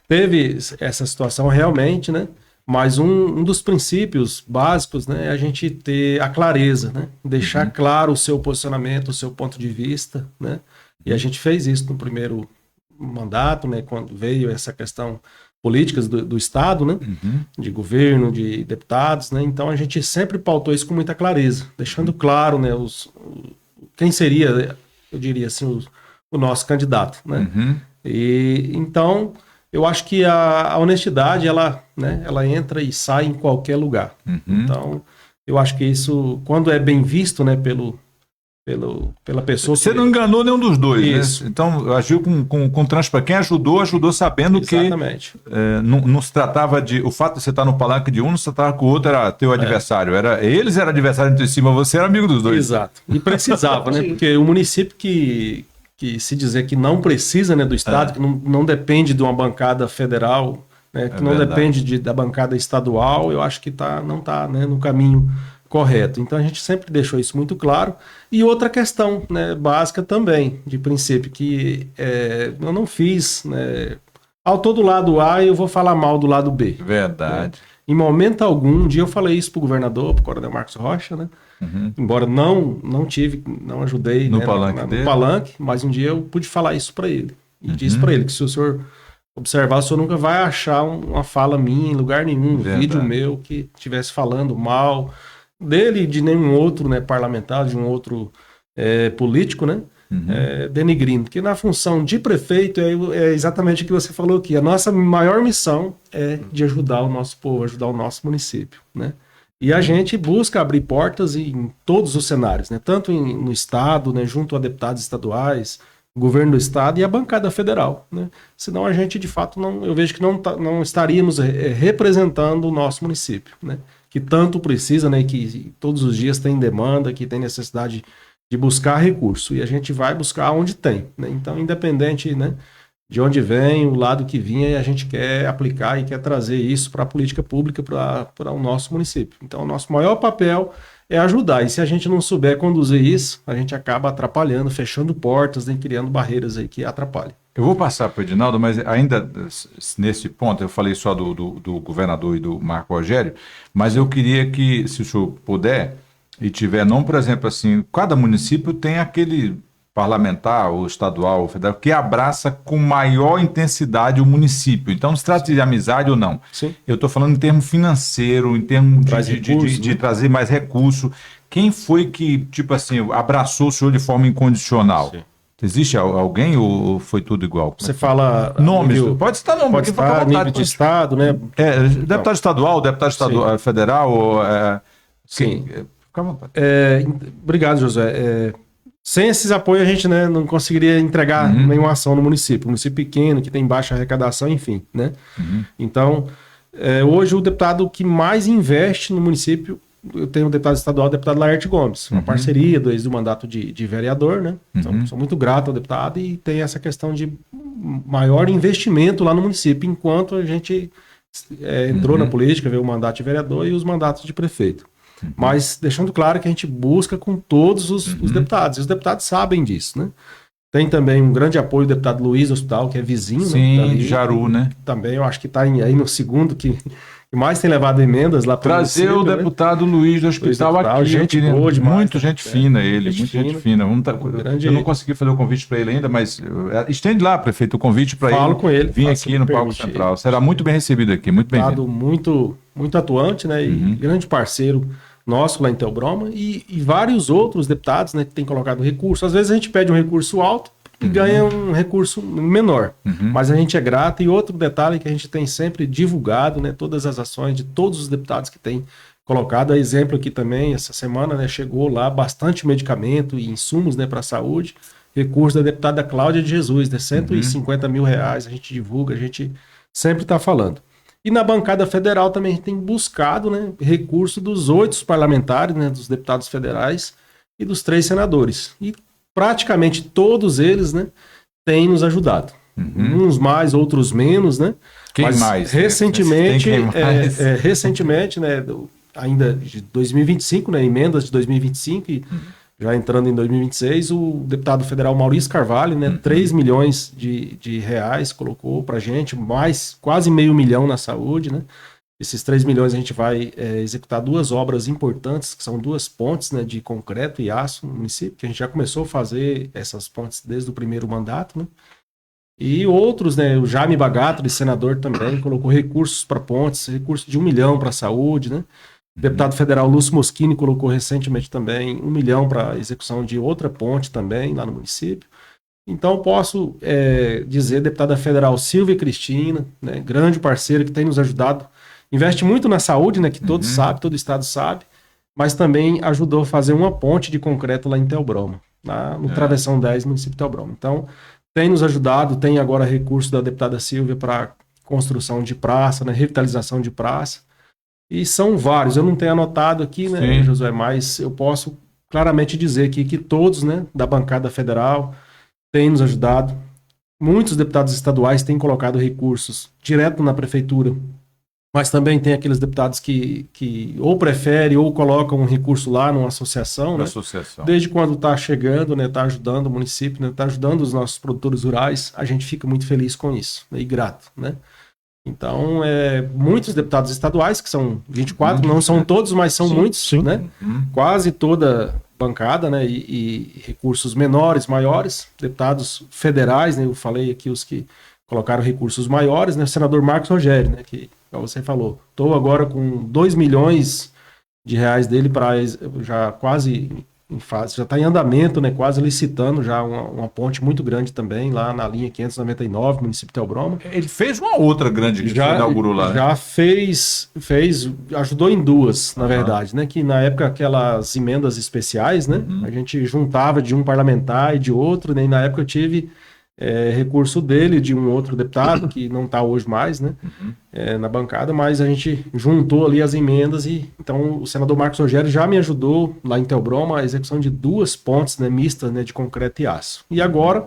teve essa situação realmente, né? Mas um dos princípios básicos, né, é a gente ter a clareza, né? Deixar claro o seu posicionamento, o seu ponto de vista, né? E a gente fez isso no primeiro mandato, né? Quando veio essa questão políticas do Estado, né? De governo, de deputados, né? Então a gente sempre pautou isso com muita clareza, deixando claro, né? Quem seria, eu diria assim, o nosso candidato, né? E então eu acho que a honestidade, ela entra e sai em qualquer lugar. Então, eu acho que isso, quando é bem visto, né, pela pessoa... Você não enganou nenhum dos dois, isso. Né? Então, agiu com transparência. Quem ajudou sabendo exatamente. Que não se tratava de... O fato de você estar no palanque de um, não se tratava que o outro era teu adversário. Eles eram adversários entre si, mas você era amigo dos dois. Exato. E precisava, né? Porque o município que se dizer que não precisa, né, do Estado, que não depende de uma bancada federal, né, que não depende da bancada estadual, eu acho que não está, né, no caminho correto. Então a gente sempre deixou isso muito claro. E outra questão, né, básica também, de princípio, que eu não fiz, né, do lado A eu vou falar mal do lado B. Verdade. Né? Em momento algum, um dia eu falei isso para o governador, para o coronel Marcos Rocha, né? Embora não ajudei no, né, no palanque, mas um dia eu pude falar isso para ele. E disse para ele que se o senhor observar, o senhor nunca vai achar uma fala minha em lugar nenhum, vídeo meu que estivesse falando mal dele e de nenhum outro, né, parlamentar, de um outro político, né? Denigrindo. Porque na função de prefeito é exatamente o que você falou aqui. A nossa maior missão é de ajudar o nosso povo, ajudar o nosso município, né? E a gente busca abrir portas em todos os cenários, né? Tanto no Estado, né? Junto a deputados estaduais, governo do Estado e a bancada federal, né? Senão a gente, de fato, eu vejo que não estaríamos representando o nosso município, né? Que tanto precisa, né? Que todos os dias tem demanda, que tem necessidade de buscar recurso. E a gente vai buscar onde tem, né? Então, independente, né, de onde vem, o lado que vinha, e a gente quer aplicar e quer trazer isso para a política pública, para o nosso município. Então, o nosso maior papel é ajudar. E se a gente não souber conduzir isso, a gente acaba atrapalhando, fechando portas, né, criando barreiras aí que atrapalham. Eu vou passar para o Edinaldo, mas ainda nesse ponto, eu falei só do governador e do Marco Rogério, mas eu queria que, se o senhor puder, e tiver, não, por exemplo, assim, cada município tem aquele parlamentar, ou estadual, ou federal, que abraça com maior intensidade o município. Então, não se trata de amizade ou não. Sim. Eu estou falando em termo financeiro, em termos de né? trazer mais recurso. Quem foi que, tipo assim, abraçou o senhor de forma incondicional? Sim. Existe alguém ou foi tudo igual? Você fala... Nomes, nível, pode citar nome. pode estar nível de estado, né? Deputado estadual, deputado federal, ou... Sim. Fica à vontade. Obrigado, Josué. Sem esses apoios, a gente, né, não conseguiria entregar nenhuma ação no município. Um município pequeno, que tem baixa arrecadação, enfim, né? Então, hoje o deputado que mais investe no município, eu tenho um deputado estadual, o deputado Laerte Gomes, uma parceria desde o mandato de vereador, né? Então, sou muito grato ao deputado e tem essa questão de maior investimento lá no município, enquanto a gente entrou na política, veio o mandato de vereador e os mandatos de prefeito. Mas deixando claro que a gente busca com todos os deputados, e os deputados sabem disso, né? Tem também um grande apoio do deputado Luiz do Hospital, que é vizinho, sim, né? de Jaru, né? Também eu acho que está aí no segundo que mais tem levado emendas lá para trazer o deputado, né? Luiz do Hospital aqui. Gente boa demais, muito gente fina ele, muito gente fina. Eu não consegui fazer o convite para ele ainda, mas estende lá, prefeito, o convite para ele. Falo com ele. Vir aqui no Palco Central. Será muito bem recebido aqui, muito bem-vindo. Muito atuante, né? E grande parceiro nosso lá em Teobroma e vários outros deputados, né, que têm colocado recurso. Às vezes a gente pede um recurso alto e ganha um recurso menor, mas a gente é grato. E outro detalhe que a gente tem sempre divulgado, né, todas as ações de todos os deputados que têm colocado. Exemplo aqui também, essa semana, né, chegou lá bastante medicamento e insumos, né, para a saúde. Recurso da deputada Cláudia de Jesus, né, 150 mil reais, a gente divulga, a gente sempre está falando. E na bancada federal também a gente tem buscado, né, recurso dos 8 parlamentares, né, dos deputados federais e dos 3 senadores. E praticamente todos eles, né, têm nos ajudado. Uns mais, outros menos, né? Quem mas mais? Recentemente, recentemente, né, ainda de 2025, né, emendas de 2025 e já entrando em 2026, o deputado federal Maurício Carvalho, né, 3 milhões de reais colocou para a gente, mais quase $500 mil na saúde, né? Esses 3 milhões a gente vai executar 2 obras importantes, que são 2 pontes, né, de concreto e aço no município, que a gente já começou a fazer essas pontes desde o primeiro mandato, né? E outros, né, o Jaime Bagatro, senador, também colocou recursos para pontes, recurso de 1 milhão para a saúde, né? O deputado federal Lúcio Moschini colocou recentemente também 1 milhão para a execução de outra ponte também lá no município. Então posso dizer, deputada federal Silvia Cristina, né, grande parceira que tem nos ajudado, investe muito na saúde, né, que todos sabem, todo estado sabe, mas também ajudou a fazer uma ponte de concreto lá em Teobroma, no Travessão 10, município de Teobroma. Então tem nos ajudado, tem agora recurso da deputada Silvia para construção de praça, né, revitalização de praça. E são vários, eu não tenho anotado aqui, né, Josué, mas eu posso claramente dizer aqui que todos, né, da bancada federal têm nos ajudado. Muitos deputados estaduais têm colocado recursos direto na prefeitura, mas também tem aqueles deputados que ou preferem ou colocam um recurso lá numa associação, né? Desde quando está chegando, né, está ajudando o município, né, está ajudando os nossos produtores rurais, a gente fica muito feliz com isso, né, e grato, né? Então, muitos deputados estaduais, que são 24, não são todos, mas são muitos, né? Quase toda bancada, né? E recursos menores, maiores, deputados federais, né? Eu falei aqui os que colocaram recursos maiores, né? O senador Marcos Rogério, né? Que, como você falou, estou agora com 2 milhões de reais dele para já quase em fase, já está em andamento, né? Quase licitando já uma ponte muito grande também, lá na linha 599, município de Teobroma. Ele fez uma outra grande que já inaugurou lá. Já fez, ajudou em 2, na verdade, né? Que na época aquelas emendas especiais, né? A gente juntava de um parlamentar e de outro, né? E na época eu tive recurso dele, de um outro deputado, que não está hoje mais, né? Na bancada, mas a gente juntou ali as emendas e então o senador Marcos Rogério já me ajudou lá em Teobroma a execução de 2 pontes, né, mistas, né, de concreto e aço. E agora,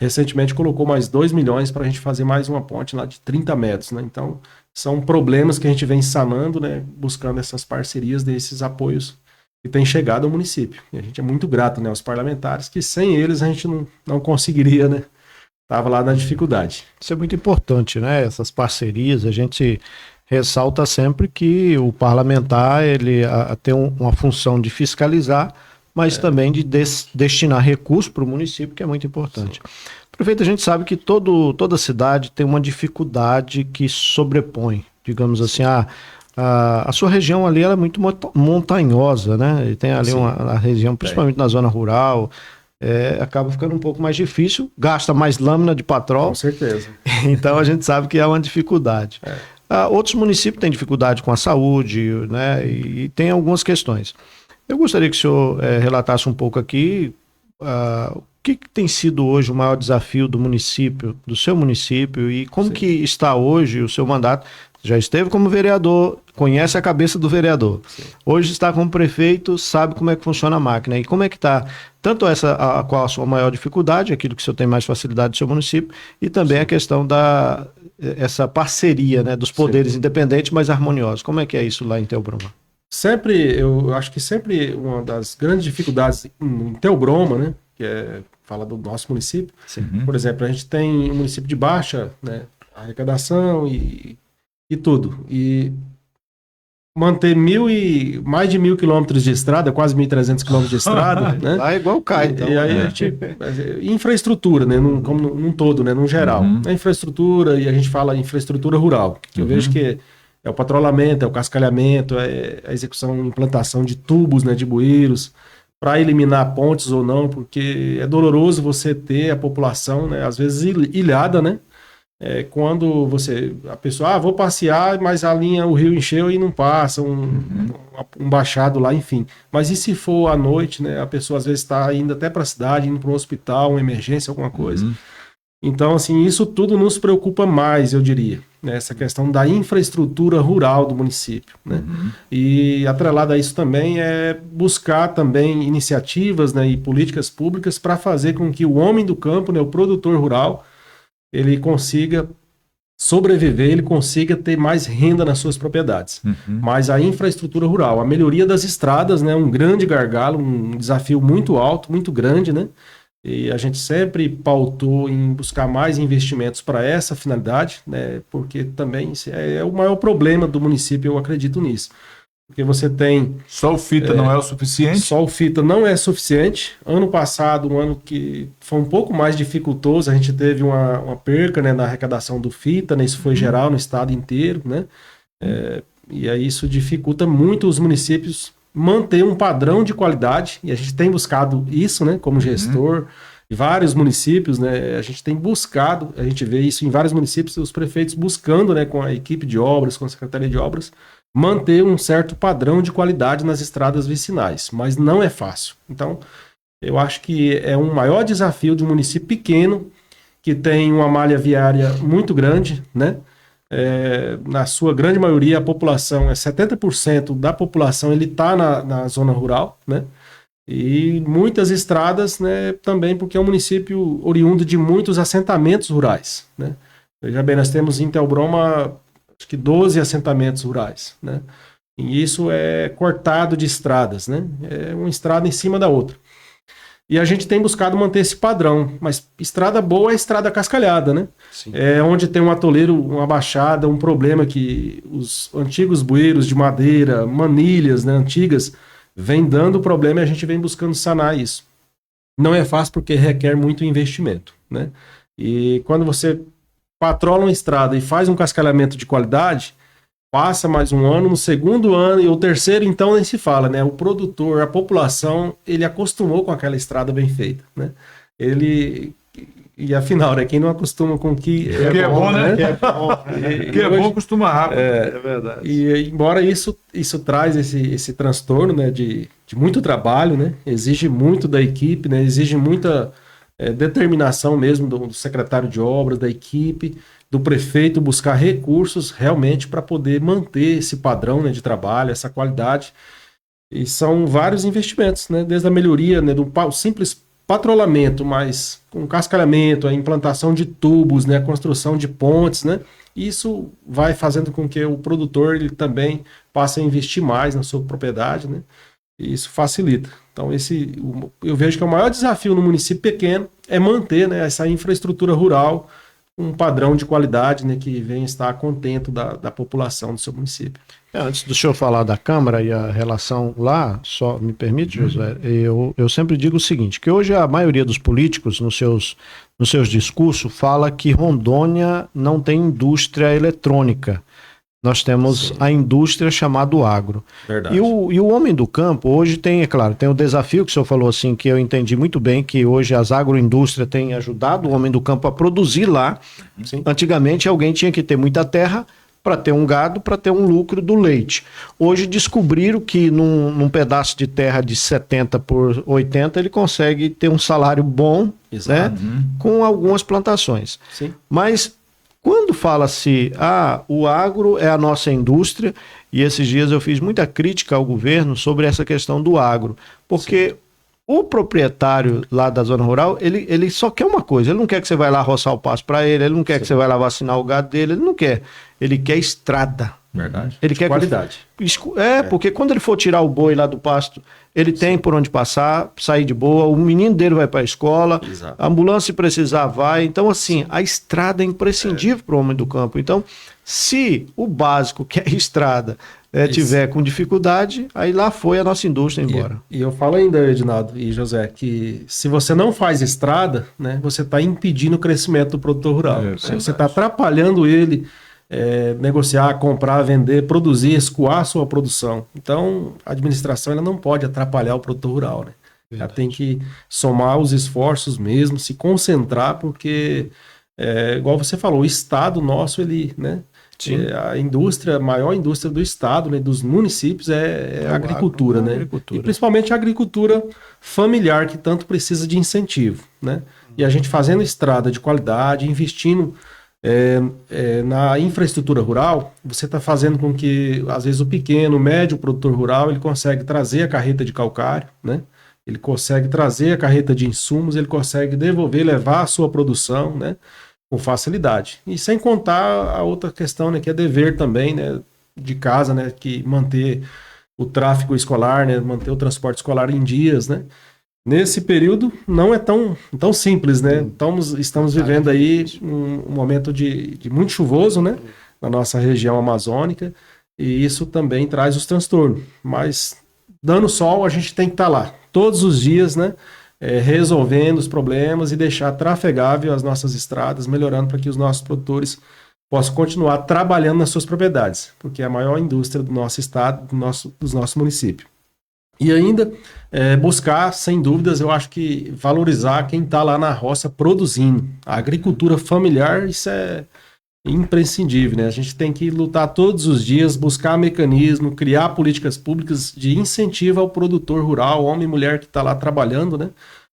recentemente colocou mais 2 milhões para a gente fazer mais uma ponte lá de 30 metros, né? Então, são problemas que a gente vem sanando, né? Buscando essas parcerias, desses apoios que têm chegado ao município. E a gente é muito grato, né, aos parlamentares, que sem eles a gente não conseguiria, né? Tava lá na dificuldade. Isso é muito importante, né? Essas parcerias, a gente ressalta sempre que o parlamentar ele tem uma função de fiscalizar, mas também de destinar recursos para o município, que é muito importante. Sim. Prefeito, a gente sabe que toda cidade tem uma dificuldade que sobrepõe, digamos assim, a sua região ali ela é muito montanhosa, né? E tem ali a região, principalmente na zona rural, acaba ficando um pouco mais difícil, gasta mais lâmina de patrol. Com certeza. Então a gente sabe que é uma dificuldade. Outros municípios têm dificuldade com a saúde, né? E tem algumas questões. Eu gostaria que o senhor relatasse um pouco aqui o que tem sido hoje o maior desafio do município, do seu município, e como que está hoje o seu mandato. Já esteve como vereador, conhece a cabeça do vereador. Sim. Hoje está como prefeito, sabe como é que funciona a máquina. E como é que está, tanto qual a sua maior dificuldade, aquilo que o senhor tem mais facilidade do seu município, e também a questão essa parceria, né, dos poderes independentes, mas harmoniosos. Como é que é isso lá em Theobroma? Eu acho que sempre uma das grandes dificuldades em Theobroma, né, que fala do nosso município, por exemplo, a gente tem um município de baixa, né, arrecadação e tudo. E manter mais de 1.000 quilômetros de estrada, quase 1.300 quilômetros de estrada, né? Lá é igual cai, então. E aí a gente... Infraestrutura, né? Como num todo, né? Num geral. A infraestrutura, e a gente fala infraestrutura rural, que eu vejo que é o patrulhamento, é o cascalhamento, é a execução, implantação de tubos, né? De bueiros, para eliminar pontes ou não, porque é doloroso você ter a população, né? Às vezes ilhada, né? Quando a pessoa, vou passear, mas o rio encheu e não passa, um baixado lá, enfim. Mas e se for à noite, né? A pessoa às vezes está indo até para a cidade, indo para um hospital, uma emergência, alguma coisa. Então, assim, isso tudo nos preocupa mais, eu diria, né? Essa questão da infraestrutura rural do município, né? E atrelado a isso também é buscar também iniciativas, né, e políticas públicas para fazer com que o homem do campo, né, o produtor rural, ele consiga sobreviver, ele consiga ter mais renda nas suas propriedades. Mas a infraestrutura rural, a melhoria das estradas, né, um grande gargalo, um desafio muito alto, muito grande, né? E a gente sempre pautou em buscar mais investimentos para essa finalidade, né? Porque também é o maior problema do município, eu acredito nisso. Porque você tem... Só o fita não é o suficiente? Só o fita não é suficiente. Ano passado, um ano que foi um pouco mais dificultoso, a gente teve uma perca, né, na arrecadação do fita, né, isso foi geral no estado inteiro, né? E aí isso dificulta muito os municípios manter um padrão de qualidade, e a gente tem buscado isso, né, como gestor, em vários municípios, né, a gente tem buscado, a gente vê isso em vários municípios, os prefeitos buscando, né, com a equipe de obras, com a Secretaria de Obras, manter um certo padrão de qualidade nas estradas vicinais, mas não é fácil. Então, eu acho que é um maior desafio de um município pequeno, que tem uma malha viária muito grande, né? Na sua grande maioria, a população, 70% da população, ele está na zona rural, né? E muitas estradas, né, também porque é um município oriundo de muitos assentamentos rurais, né? Veja bem, nós temos em Theobroma acho que 12 assentamentos rurais, né? E isso é cortado de estradas, né? É uma estrada em cima da outra. E a gente tem buscado manter esse padrão, mas estrada boa é estrada cascalhada, né? Sim. É onde tem um atoleiro, uma baixada, um problema que os antigos bueiros de madeira, manilhas, né, antigas, vem dando problema e a gente vem buscando sanar isso. Não é fácil porque requer muito investimento, né? E quando você patrola uma estrada e faz um cascalhamento de qualidade, passa mais um ano, no segundo ano e o terceiro, então, nem se fala, né? O produtor, a população, ele acostumou com aquela estrada bem feita, né? E afinal, né? Quem não acostuma com o que é bom, né? Que é bom acostumar rápido. É verdade. E embora isso traz esse transtorno, né? De muito trabalho, né? Exige muito da equipe, né? Exige muita determinação mesmo do secretário de obras, da equipe, do prefeito, buscar recursos realmente para poder manter esse padrão, né, de trabalho, essa qualidade. E são vários investimentos, né, desde a melhoria, né, do simples patrulhamento, mas com cascalhamento, a implantação de tubos, né, a construção de pontes, né, isso vai fazendo com que o produtor ele também passe a investir mais na sua propriedade, né, e isso facilita. Então, eu vejo que o maior desafio no município pequeno é manter, né, essa infraestrutura rural, um padrão de qualidade, né, que venha estar contento da população do seu município. Antes do senhor falar da Câmara e a relação lá, só me permite, Josué, eu sempre digo o seguinte, que hoje a maioria dos políticos, nos seus discursos, fala que Rondônia não tem indústria eletrônica. Nós temos a indústria chamada agro. Verdade. E o homem do campo hoje tem, é claro, tem o desafio que o senhor falou assim, que eu entendi muito bem, que hoje as agroindústrias têm ajudado o homem do campo a produzir lá. Sim. Antigamente alguém tinha que ter muita terra para ter um gado, para ter um lucro do leite. Hoje descobriram que num pedaço de terra de 70 por 80 ele consegue ter um salário bom, Exato. né, com algumas plantações. Sim. Mas quando fala-se, o agro é a nossa indústria, e esses dias eu fiz muita crítica ao governo sobre essa questão do agro, porque o proprietário lá da zona rural, ele só quer uma coisa, ele não quer que você vá lá roçar o pasto para ele não quer que você vá lá vacinar o gado dele, ele não quer, ele quer estrada. Verdade. Ele quer qualidade. Porque quando ele for tirar o boi lá do pasto, ele tem por onde passar, sair de boa, o menino dele vai para a escola, Exato. a ambulância se precisar vai. Então, assim, a estrada é imprescindível para o homem do campo. Então, se o básico, que é a estrada, tiver com dificuldade, aí lá foi a nossa indústria embora. E eu falo ainda, Edinaldo e José, que se você não faz estrada, né, você está impedindo o crescimento do produtor rural. Você está atrapalhando ele negociar, comprar, vender, produzir, escoar a sua produção. Então, a administração ela não pode atrapalhar o produtor rural, né? Ela tem que somar os esforços mesmo, se concentrar, porque, igual você falou, o Estado nosso, ele, né? A indústria, a maior indústria do Estado, né, dos municípios, é a agricultura, né? Agricultura. E principalmente a agricultura familiar, que tanto precisa de incentivo, né? E a gente fazendo estrada de qualidade, investindo na infraestrutura rural, você está fazendo com que, às vezes, o pequeno, o médio produtor rural, ele consegue trazer a carreta de calcário, né? Ele consegue trazer a carreta de insumos, ele consegue devolver, levar a sua produção, né, com facilidade. E sem contar a outra questão, né, que é dever também, né, de casa, né, que manter o tráfego escolar, né, manter o transporte escolar em dias, né. Nesse período não é tão simples, né? Estamos vivendo aí um momento de muito chuvoso, né? Na nossa região amazônica, e isso também traz os transtornos. Mas dando sol, a gente tem que estar lá todos os dias, né? Resolvendo os problemas e deixar trafegável as nossas estradas, melhorando para que os nossos produtores possam continuar trabalhando nas suas propriedades, porque é a maior indústria do nosso estado, do nosso município. E ainda buscar, sem dúvidas, eu acho que valorizar quem está lá na roça produzindo. A agricultura familiar, isso é imprescindível, né? A gente tem que lutar todos os dias, buscar mecanismo, criar políticas públicas de incentivo ao produtor rural, homem e mulher que está lá trabalhando, né?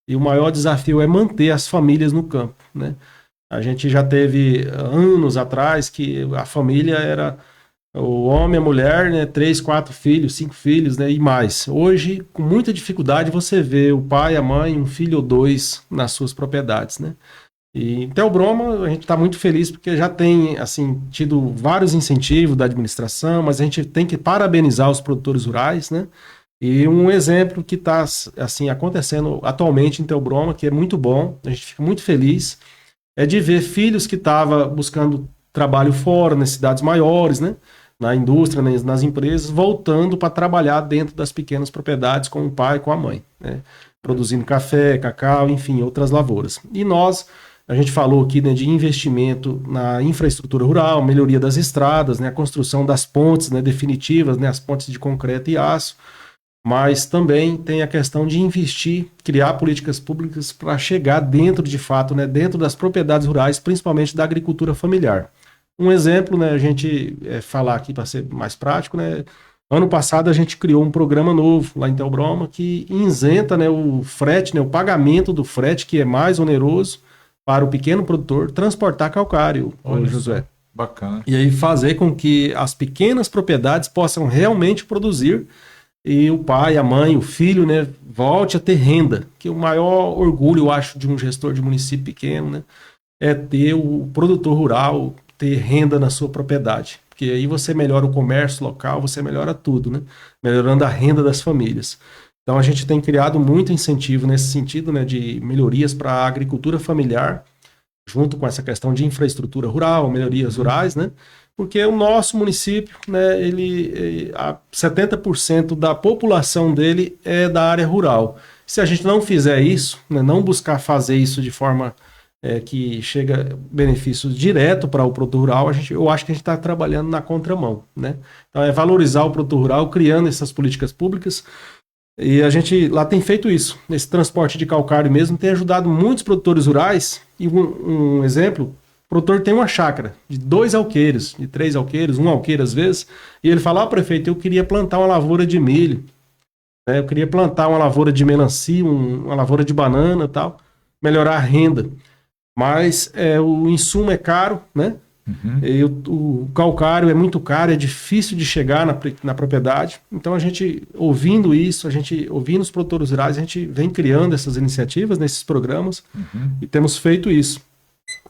E o maior desafio é manter as famílias no campo, né? A gente já teve anos atrás que a família era o homem, a mulher, né, 3, 4 filhos, 5 filhos, né, e mais. Hoje, com muita dificuldade, você vê o pai, a mãe, um filho ou 2 nas suas propriedades, né. E em Theobroma, a gente está muito feliz porque já tem, assim, tido vários incentivos da administração, mas a gente tem que parabenizar os produtores rurais, né. E um exemplo que está, assim, acontecendo atualmente em Theobroma, que é muito bom, a gente fica muito feliz, é de ver filhos que estavam buscando trabalho fora, nas cidades maiores, né? Na indústria, nas empresas, voltando para trabalhar dentro das pequenas propriedades com o pai e com a mãe, né? Produzindo café, cacau, enfim, outras lavouras. E a gente falou aqui, né, de investimento na infraestrutura rural, melhoria das estradas, né, a construção das pontes, né, definitivas, né, as pontes de concreto e aço, mas também tem a questão de investir, criar políticas públicas para chegar dentro, de fato, né, dentro das propriedades rurais, principalmente da agricultura familiar. Um exemplo, né, a gente falar aqui para ser mais prático, né, ano passado a gente criou um programa novo lá em Theobroma que isenta, né, o frete, né, o pagamento do frete, que é mais oneroso para o pequeno produtor transportar calcário, Josué. Bacana. E aí fazer com que as pequenas propriedades possam realmente produzir e o pai, a mãe, o filho, né, volte a ter renda, que o maior orgulho, eu acho, de um gestor de município pequeno, né, é ter o produtor rural, ter renda na sua propriedade, porque aí você melhora o comércio local, você melhora tudo, né, melhorando a renda das famílias. Então a gente tem criado muito incentivo nesse sentido, né, de melhorias para a agricultura familiar, junto com essa questão de infraestrutura rural, melhorias rurais, né, porque o nosso município, né, 70% da população dele é da área rural. Se a gente não fizer isso, né, não buscar fazer isso de forma que chega benefício direto para o produtor rural, eu acho que a gente está trabalhando na contramão, né? Então é valorizar o produtor rural, criando essas políticas públicas, e a gente lá tem feito isso. Esse transporte de calcário mesmo tem ajudado muitos produtores rurais, e um exemplo, o produtor tem uma chácara de 2 alqueires, de 3 alqueires, 1 alqueire às vezes, e ele fala, prefeito, eu queria plantar uma lavoura de milho, né? Eu queria plantar uma lavoura de melancia, uma lavoura de banana e tal, melhorar a renda. Mas o insumo é caro, né? E o calcário é muito caro, é difícil de chegar na propriedade. Então a gente, ouvindo isso, ouvindo os produtores rurais, a gente vem criando essas iniciativas nesses programas e temos feito isso.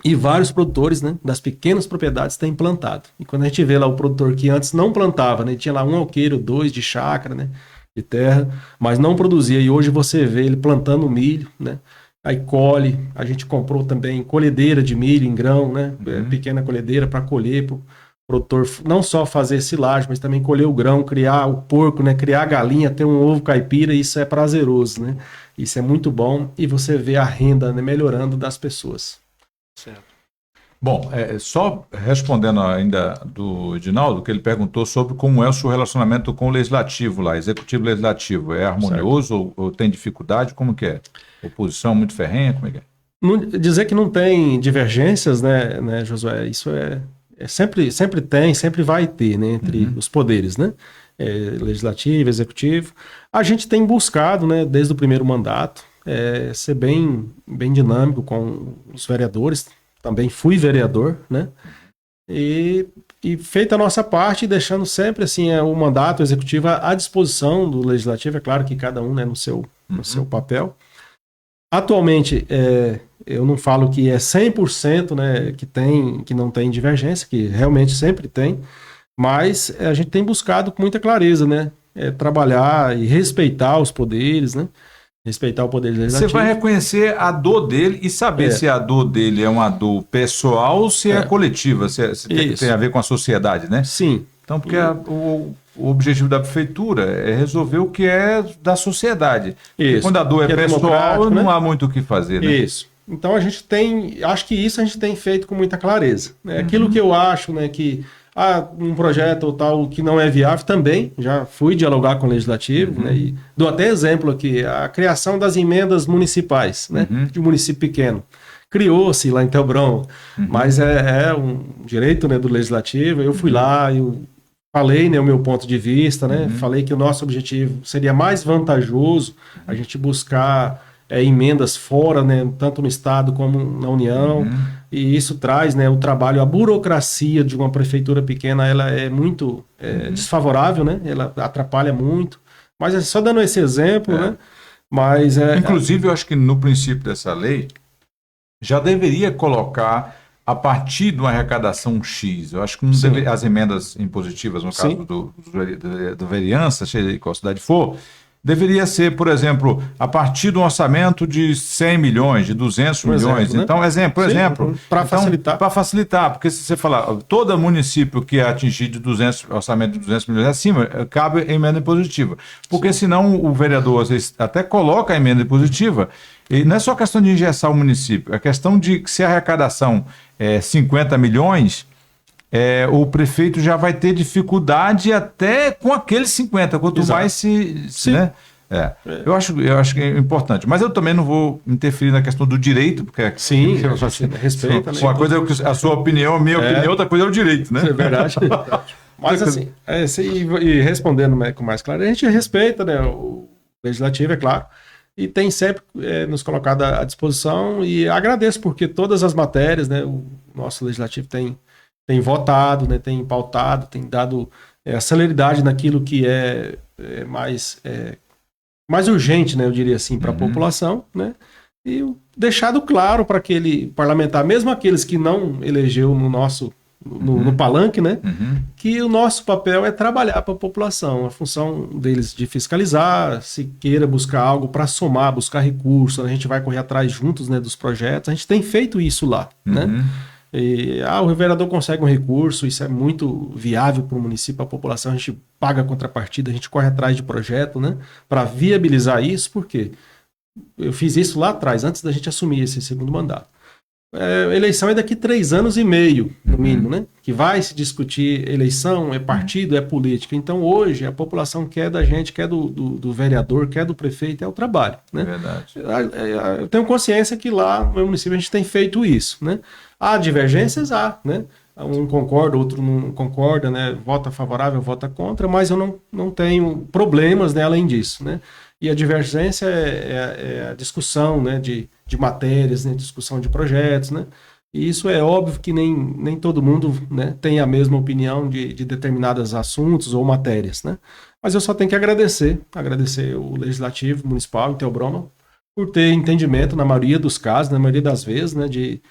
E vários produtores, né, das pequenas propriedades têm plantado. E quando a gente vê lá o produtor que antes não plantava, né, tinha lá 1 alqueire ou 2 de chácara, né, de terra, mas não produzia. E hoje você vê ele plantando milho, né? Aí colhe, a gente comprou também colhedeira de milho em grão, né? Pequena colhedeira para colher, para o produtor não só fazer silagem, mas também colher o grão, criar o porco, né? Criar a galinha, ter um ovo caipira, isso é prazeroso, né? Isso é muito bom e você vê a renda, né, melhorando das pessoas. Certo. Bom, só respondendo ainda do Edinaldo, que ele perguntou sobre como é o seu relacionamento com o legislativo lá, executivo legislativo. É harmonioso ou tem dificuldade? Como que é? Oposição muito ferrenha? Como é que é? Dizer que não tem divergências, né, Josué? Isso sempre tem, sempre vai ter, né, entre os poderes, né? Legislativo, executivo. A gente tem buscado, né, desde o primeiro mandato, ser bem dinâmico com os vereadores. Também fui vereador, né? E feita a nossa parte, deixando sempre assim o mandato executivo à disposição do legislativo. É claro que cada um, né, no seu papel. Atualmente, eu não falo que é 100%, né, que não tem divergência, que realmente sempre tem, mas a gente tem buscado com muita clareza, né, trabalhar e respeitar os poderes, né, respeitar o poder legislativo. Você vai reconhecer a dor dele e saber se a dor dele é uma dor pessoal ou se é coletiva, se tem a ver com a sociedade, né? Sim. Então, porque o objetivo da prefeitura é resolver o que é da sociedade. Isso. Quando a dor é pessoal, não há muito o que fazer, né? Isso. Então acho que isso a gente tem feito com muita clareza. Né? Aquilo que eu acho, né, que um projeto ou tal que não é viável, também já fui dialogar com o legislativo, né, e dou até exemplo aqui, a criação das emendas municipais, né, de um município pequeno. Criou-se lá em Telbrão, mas é um direito, né, do legislativo. Eu fui lá, eu falei, né, o meu ponto de vista, né, falei que o nosso objetivo seria mais vantajoso a gente buscar emendas fora, né, tanto no Estado como na União, e isso traz, né, o trabalho, a burocracia de uma prefeitura pequena, ela é muito desfavorável, né, ela atrapalha muito, mas é só dando esse exemplo, né, mas Inclusive, eu acho que no princípio dessa lei, já deveria colocar a partir de uma arrecadação X. Eu acho que as emendas impositivas, no caso do vereança, seja de qual cidade for, deveria ser, por exemplo, a partir de um orçamento de 100 milhões, de 200 milhões. Exemplo, né? Então, exemplo. Para facilitar. Para facilitar, porque se você falar, todo município que é atingido de orçamento de 200 milhões acima, cabe emenda impositiva. Porque senão o vereador, às vezes, até coloca a emenda impositiva, e não é só questão de engessar o município, é questão de que se a arrecadação é 50 milhões... o prefeito já vai ter dificuldade até com aqueles 50, quanto mais né? Eu acho que é importante, mas eu também não vou interferir na questão do direito, porque respeita, né? Uma coisa é a sua opinião, a minha opinião, outra coisa é o direito, né? É verdade. Mas assim, e respondendo com mais clareza, a gente respeita, né, o legislativo, é claro, e tem sempre nos colocado à disposição, e agradeço porque todas as matérias, né, o nosso legislativo tem votado, né, tem pautado, tem dado a celeridade naquilo que é mais urgente, né, eu diria assim, para a população, né? E deixado claro para aquele parlamentar, mesmo aqueles que não elegeu no palanque, né? Que o nosso papel é trabalhar para a população, a função deles de fiscalizar, se queira buscar algo para somar, buscar recursos, a gente vai correr atrás juntos, né, dos projetos, a gente tem feito isso lá, né? E, o vereador consegue um recurso, isso é muito viável para o município, para a população, a gente paga a contrapartida, a gente corre atrás de projeto, né, para viabilizar isso, porque eu fiz isso lá atrás, antes da gente assumir esse segundo mandato. Eleição é daqui 3 anos e meio, no mínimo, né? Que vai se discutir eleição, é partido, é política. Então, hoje, a população quer da gente, quer do vereador, quer do prefeito, é o trabalho, né? Verdade. Eu tenho consciência que lá no meu município a gente tem feito isso, né? Há divergências, né? Um concorda, outro não concorda, né? Vota favorável, vota contra, mas eu não tenho problemas, né, além disso, né? E a divergência é a discussão, né, de matérias, né, discussão de projetos, né? E isso é óbvio que nem todo mundo, né, tem a mesma opinião de determinados assuntos ou matérias, né? Mas eu só tenho que agradecer o Legislativo Municipal em Theobroma por ter entendimento na maioria dos casos, na maioria das vezes, né, de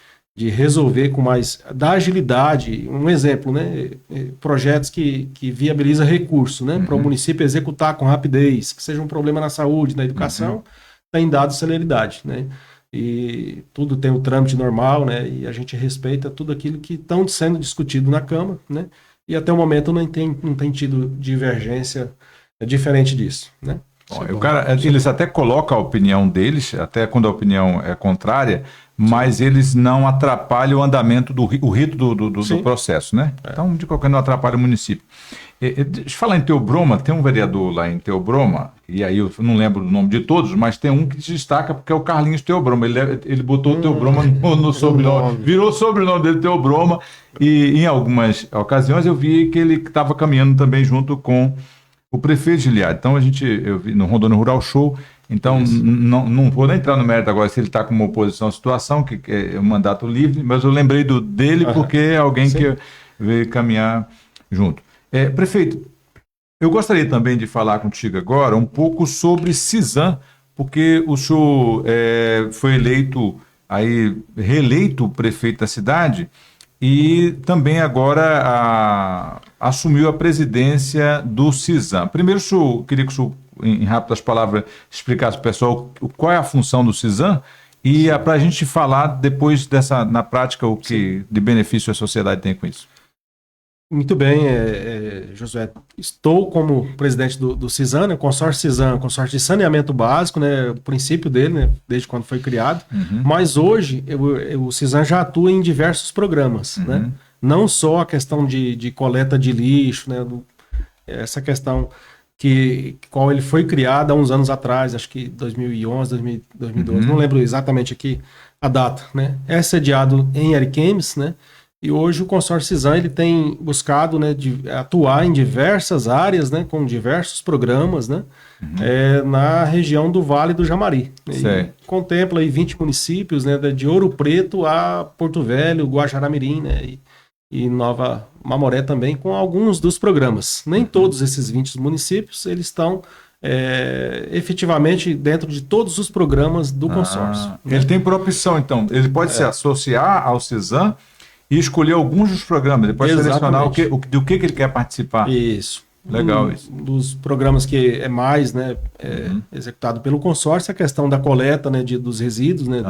resolver com mais da agilidade. Um exemplo, né? Projetos que viabilizam recurso, né? Para o município executar com rapidez, que seja um problema na saúde, na educação, tem dado celeridade, né? E tudo tem o trâmite normal, né? E a gente respeita tudo aquilo que estão sendo discutido na Câmara, né? E até o momento não tem tido divergência diferente disso, né? Bom, eles até colocam a opinião deles, até quando a opinião é contrária, mas eles não atrapalham o andamento o rito do processo, né? Então, de qualquer não atrapalha o município. Deixa eu falar em Theobroma, tem um vereador lá em Theobroma, e aí eu não lembro o nome de todos, mas tem um que se destaca porque é o Carlinhos Theobroma. Ele botou o Theobroma no sobrenome, virou o sobrenome dele Theobroma, e em algumas ocasiões eu vi que ele estava caminhando também junto com o prefeito Gilead. Então eu vi no Rondônia Rural Show, então não vou nem entrar no mérito agora se ele está com uma oposição à situação, que é um mandato livre, mas eu lembrei dele porque é alguém que veio caminhar junto. Prefeito, eu gostaria também de falar contigo agora um pouco sobre CISAM, porque o senhor foi reeleito prefeito da cidade, e também agora assumiu a presidência do CISAM. Primeiro, queria que o senhor, em rápidas palavras, explicasse para o pessoal qual é a função do CISAM e para a gente falar depois na prática, o que de benefício a sociedade tem com isso. Muito bem, Josué. Estou como presidente do CISAM, né? Consórcio CISAM, consórcio de saneamento básico, né? O princípio dele, né? Desde quando foi criado. Mas hoje o CISAM já atua em diversos programas, né? Não só a questão de coleta de lixo, né? Essa questão qual ele foi criado há uns anos atrás, acho que 2011, 2012, não lembro exatamente aqui a data, né? É sediado em Ariquemes, né? E hoje o consórcio CISAM ele tem buscado, né, atuar em diversas áreas, né, com diversos programas, né, na região do Vale do Jamari. E contempla aí 20 municípios, né, de Ouro Preto a Porto Velho, Guajará-Mirim, né, e Nova Mamoré também, com alguns dos programas. Nem todos esses 20 municípios eles estão efetivamente dentro de todos os programas do consórcio. Ele tem por opção, então, ele pode se associar ao CISAM e escolher alguns dos programas, depois selecionar do que ele quer participar. Isso. Legal isso. Dos programas que é mais, né, executado pelo consórcio, a questão da coleta, né, dos resíduos, né,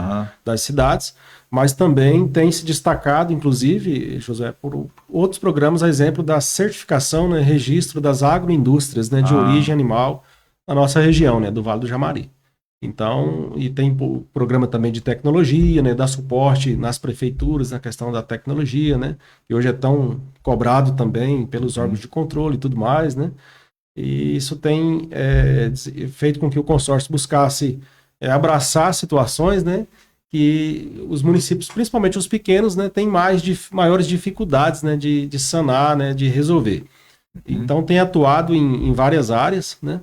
das cidades, mas também tem se destacado, inclusive, Josué, por outros programas, a exemplo da certificação, né, registro das agroindústrias, né, de origem animal na nossa região, né, do Vale do Jamari. Então, e tem programa também de tecnologia, né, dar suporte nas prefeituras na questão da tecnologia, né, que hoje é tão cobrado também pelos órgãos de controle e tudo mais, né, e isso tem feito com que o consórcio buscasse abraçar situações, né, que os municípios, principalmente os pequenos, né, têm maiores dificuldades, né, de sanar, né, de resolver. Então, tem atuado em várias áreas, né.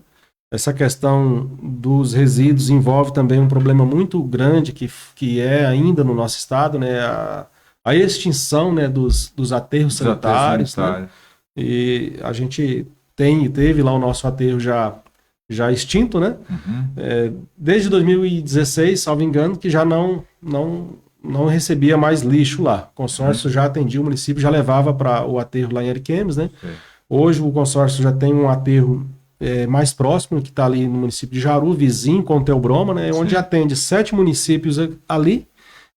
Essa questão dos resíduos envolve também um problema muito grande que é ainda no nosso estado, né, a extinção, né, dos aterros sanitários, né? E a gente teve lá o nosso aterro já extinto, né? Desde 2016, salvo engano, que já não recebia mais lixo lá. O consórcio já atendia o município, já levava para o aterro lá em Ariquemes, né? Hoje o consórcio já tem um aterro mais próximo, que está ali no município de Jaru, vizinho com o Teobroma, né? Onde atende 7 municípios ali,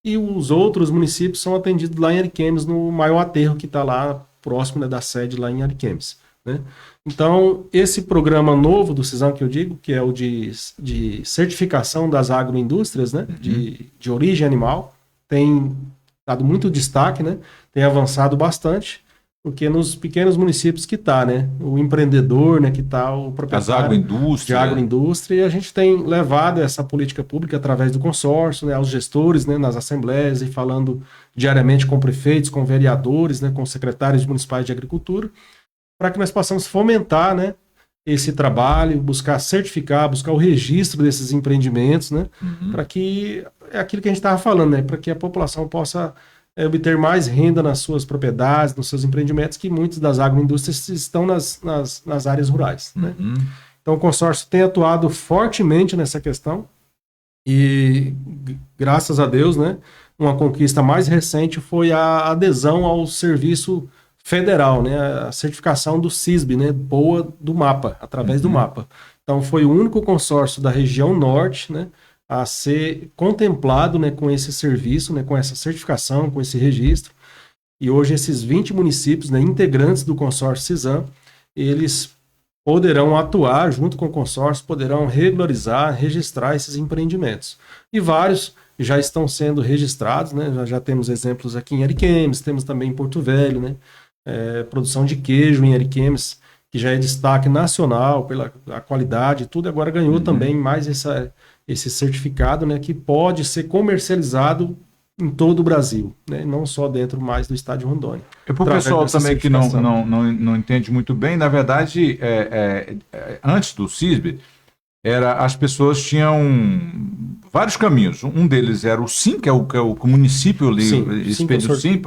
e os outros municípios são atendidos lá em Ariquemes, no maior aterro que está lá próximo, né, da sede lá em Ariquemes, né? Então, esse programa novo do CISAM que eu digo, que é o de certificação das agroindústrias, né, de origem animal, tem dado muito destaque, né, tem avançado bastante, porque nos pequenos municípios que está, né, o empreendedor, né, que está o proprietário de agroindústria, e a gente tem levado essa política pública através do consórcio, né, aos gestores, né, nas assembleias, e falando diariamente com prefeitos, com vereadores, né, com secretários municipais de agricultura, para que nós possamos fomentar, né, esse trabalho, buscar certificar, buscar o registro desses empreendimentos, né, para que, é aquilo que a gente estava falando, né, para que a população possa obter mais renda nas suas propriedades, nos seus empreendimentos, que muitas das agroindústrias estão nas áreas rurais, né. Então o consórcio tem atuado fortemente nessa questão e, graças a Deus, né, uma conquista mais recente foi a adesão ao serviço federal, né, a certificação do CISB, né, BOA do MAPA, através do MAPA. Então foi o único consórcio da região norte, né, a ser contemplado, né, com esse serviço, né, com essa certificação, com esse registro. E hoje esses 20 municípios, né, integrantes do consórcio CISAM, eles poderão atuar junto com o consórcio, poderão regularizar, registrar esses empreendimentos. E vários já estão sendo registrados, né, já temos exemplos aqui em Ariquemes, temos também em Porto Velho, né, produção de queijo em Ariquemes, que já é destaque nacional pela a qualidade e tudo, agora ganhou também mais esse certificado, né, que pode ser comercializado em todo o Brasil, né, não só dentro mais do estado de Rondônia. E para o pessoal também que não entende muito bem, na verdade, antes do CISB, as pessoas tinham vários caminhos. Um deles era o SIM, que é o município expede o SIM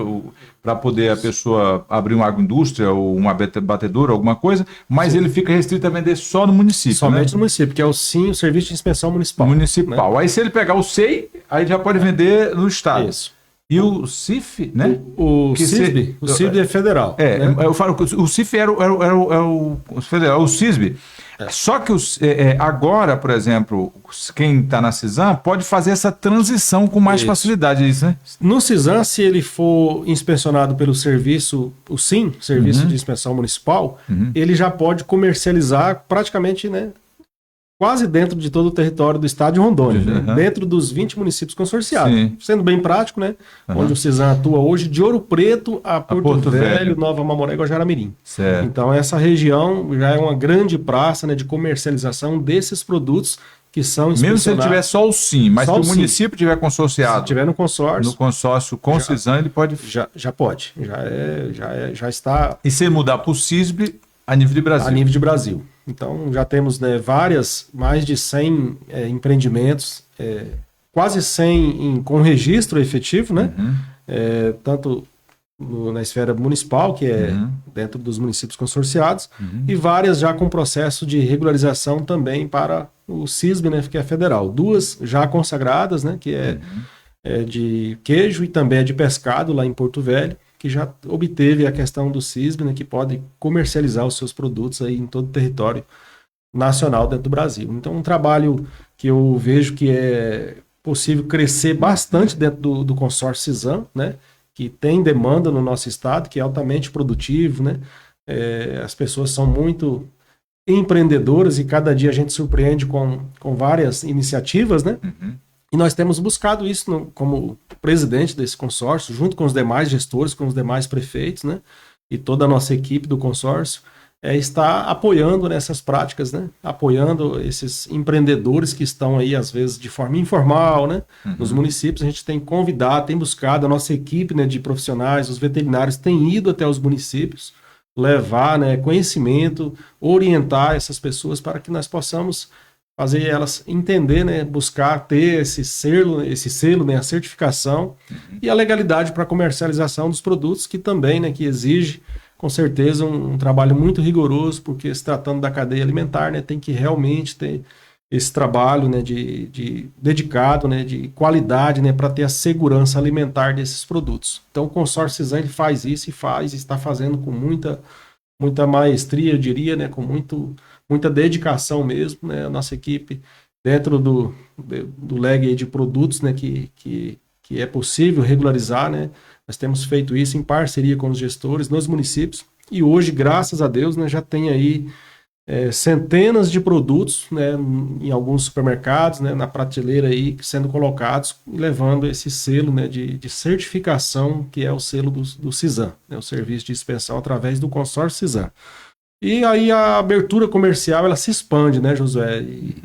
para poder a pessoa abrir uma agroindústria ou uma batedora, alguma coisa, mas ele fica restrito a vender só no município. Somente, né? No município, que é o SIM, o Serviço de Inspeção Municipal. Né? Aí se ele pegar o SEI, aí já pode vender no estado. Isso. E o CIF, né? O CISB é federal. Né? Eu falo que o CIF era o federal, o CISB. Só que agora, por exemplo, quem está na CISAM pode fazer essa transição com mais facilidade, isso, né? No CISAM, se ele for inspecionado pelo serviço, o SIM, Serviço de Inspeção Municipal, ele já pode comercializar praticamente, né, quase dentro de todo o território do estado de Rondônia, né? Dentro dos 20 municípios consorciados. Sim. Sendo bem prático, né? Onde o CISAM atua hoje, de Ouro Preto a Porto Velho, Nova Mamoré e Guajará-Mirim. Então essa região já é uma grande praça, né, de comercialização desses produtos que são inspecionados. Mesmo se ele tiver só o SIM, mas se o município tiver consórcio. Se tiver no consórcio com o CISAM, ele pode... Já pode. Já está... E se ele mudar para o CISB, a nível de Brasil? A nível de Brasil. Então, já temos, né, mais de 100 empreendimentos, quase 100 com registro efetivo, né? Tanto na esfera municipal, que é dentro dos municípios consorciados, e várias já com processo de regularização também para o CISB, né, que é federal. 2 já consagradas, né, que é de queijo e também é de pescado lá em Porto Velho, que já obteve a questão do CISB, né, que pode comercializar os seus produtos aí em todo o território nacional dentro do Brasil. Então, um trabalho que eu vejo que é possível crescer bastante dentro do consórcio CISAM, né, que tem demanda no nosso estado, que é altamente produtivo, né, as pessoas são muito empreendedoras e cada dia a gente surpreende com várias iniciativas, né, e nós temos buscado isso como presidente desse consórcio, junto com os demais gestores, com os demais prefeitos, né? E toda a nossa equipe do consórcio, está apoiando nessas práticas, né? Apoiando esses empreendedores que estão aí, às vezes, de forma informal, né? Nos municípios, a gente tem convidado, tem buscado, a nossa equipe, né, de profissionais, os veterinários têm ido até os municípios, levar, né, conhecimento, orientar essas pessoas para que nós possamos fazer elas entender, né, buscar ter esse selo, né, a certificação e a legalidade para a comercialização dos produtos, que também, né, que exige com certeza um trabalho muito rigoroso, porque se tratando da cadeia alimentar, né, tem que realmente ter esse trabalho, né, de dedicado, né, de qualidade, né, para ter a segurança alimentar desses produtos. Então o consórcio CISAM ele faz isso e está fazendo com muita maestria, eu diria, né, com muita dedicação mesmo, né, a nossa equipe dentro do leque aí de produtos, né, que é possível regularizar, né, nós temos feito isso em parceria com os gestores nos municípios e hoje, graças a Deus, né, já tem aí centenas de produtos, né, em alguns supermercados, né, na prateleira aí, sendo colocados, levando esse selo, né, de certificação, que é o selo do CISAM, né, o Serviço de Inspeção através do consórcio CISAM. E aí a abertura comercial, ela se expande, né, Josué e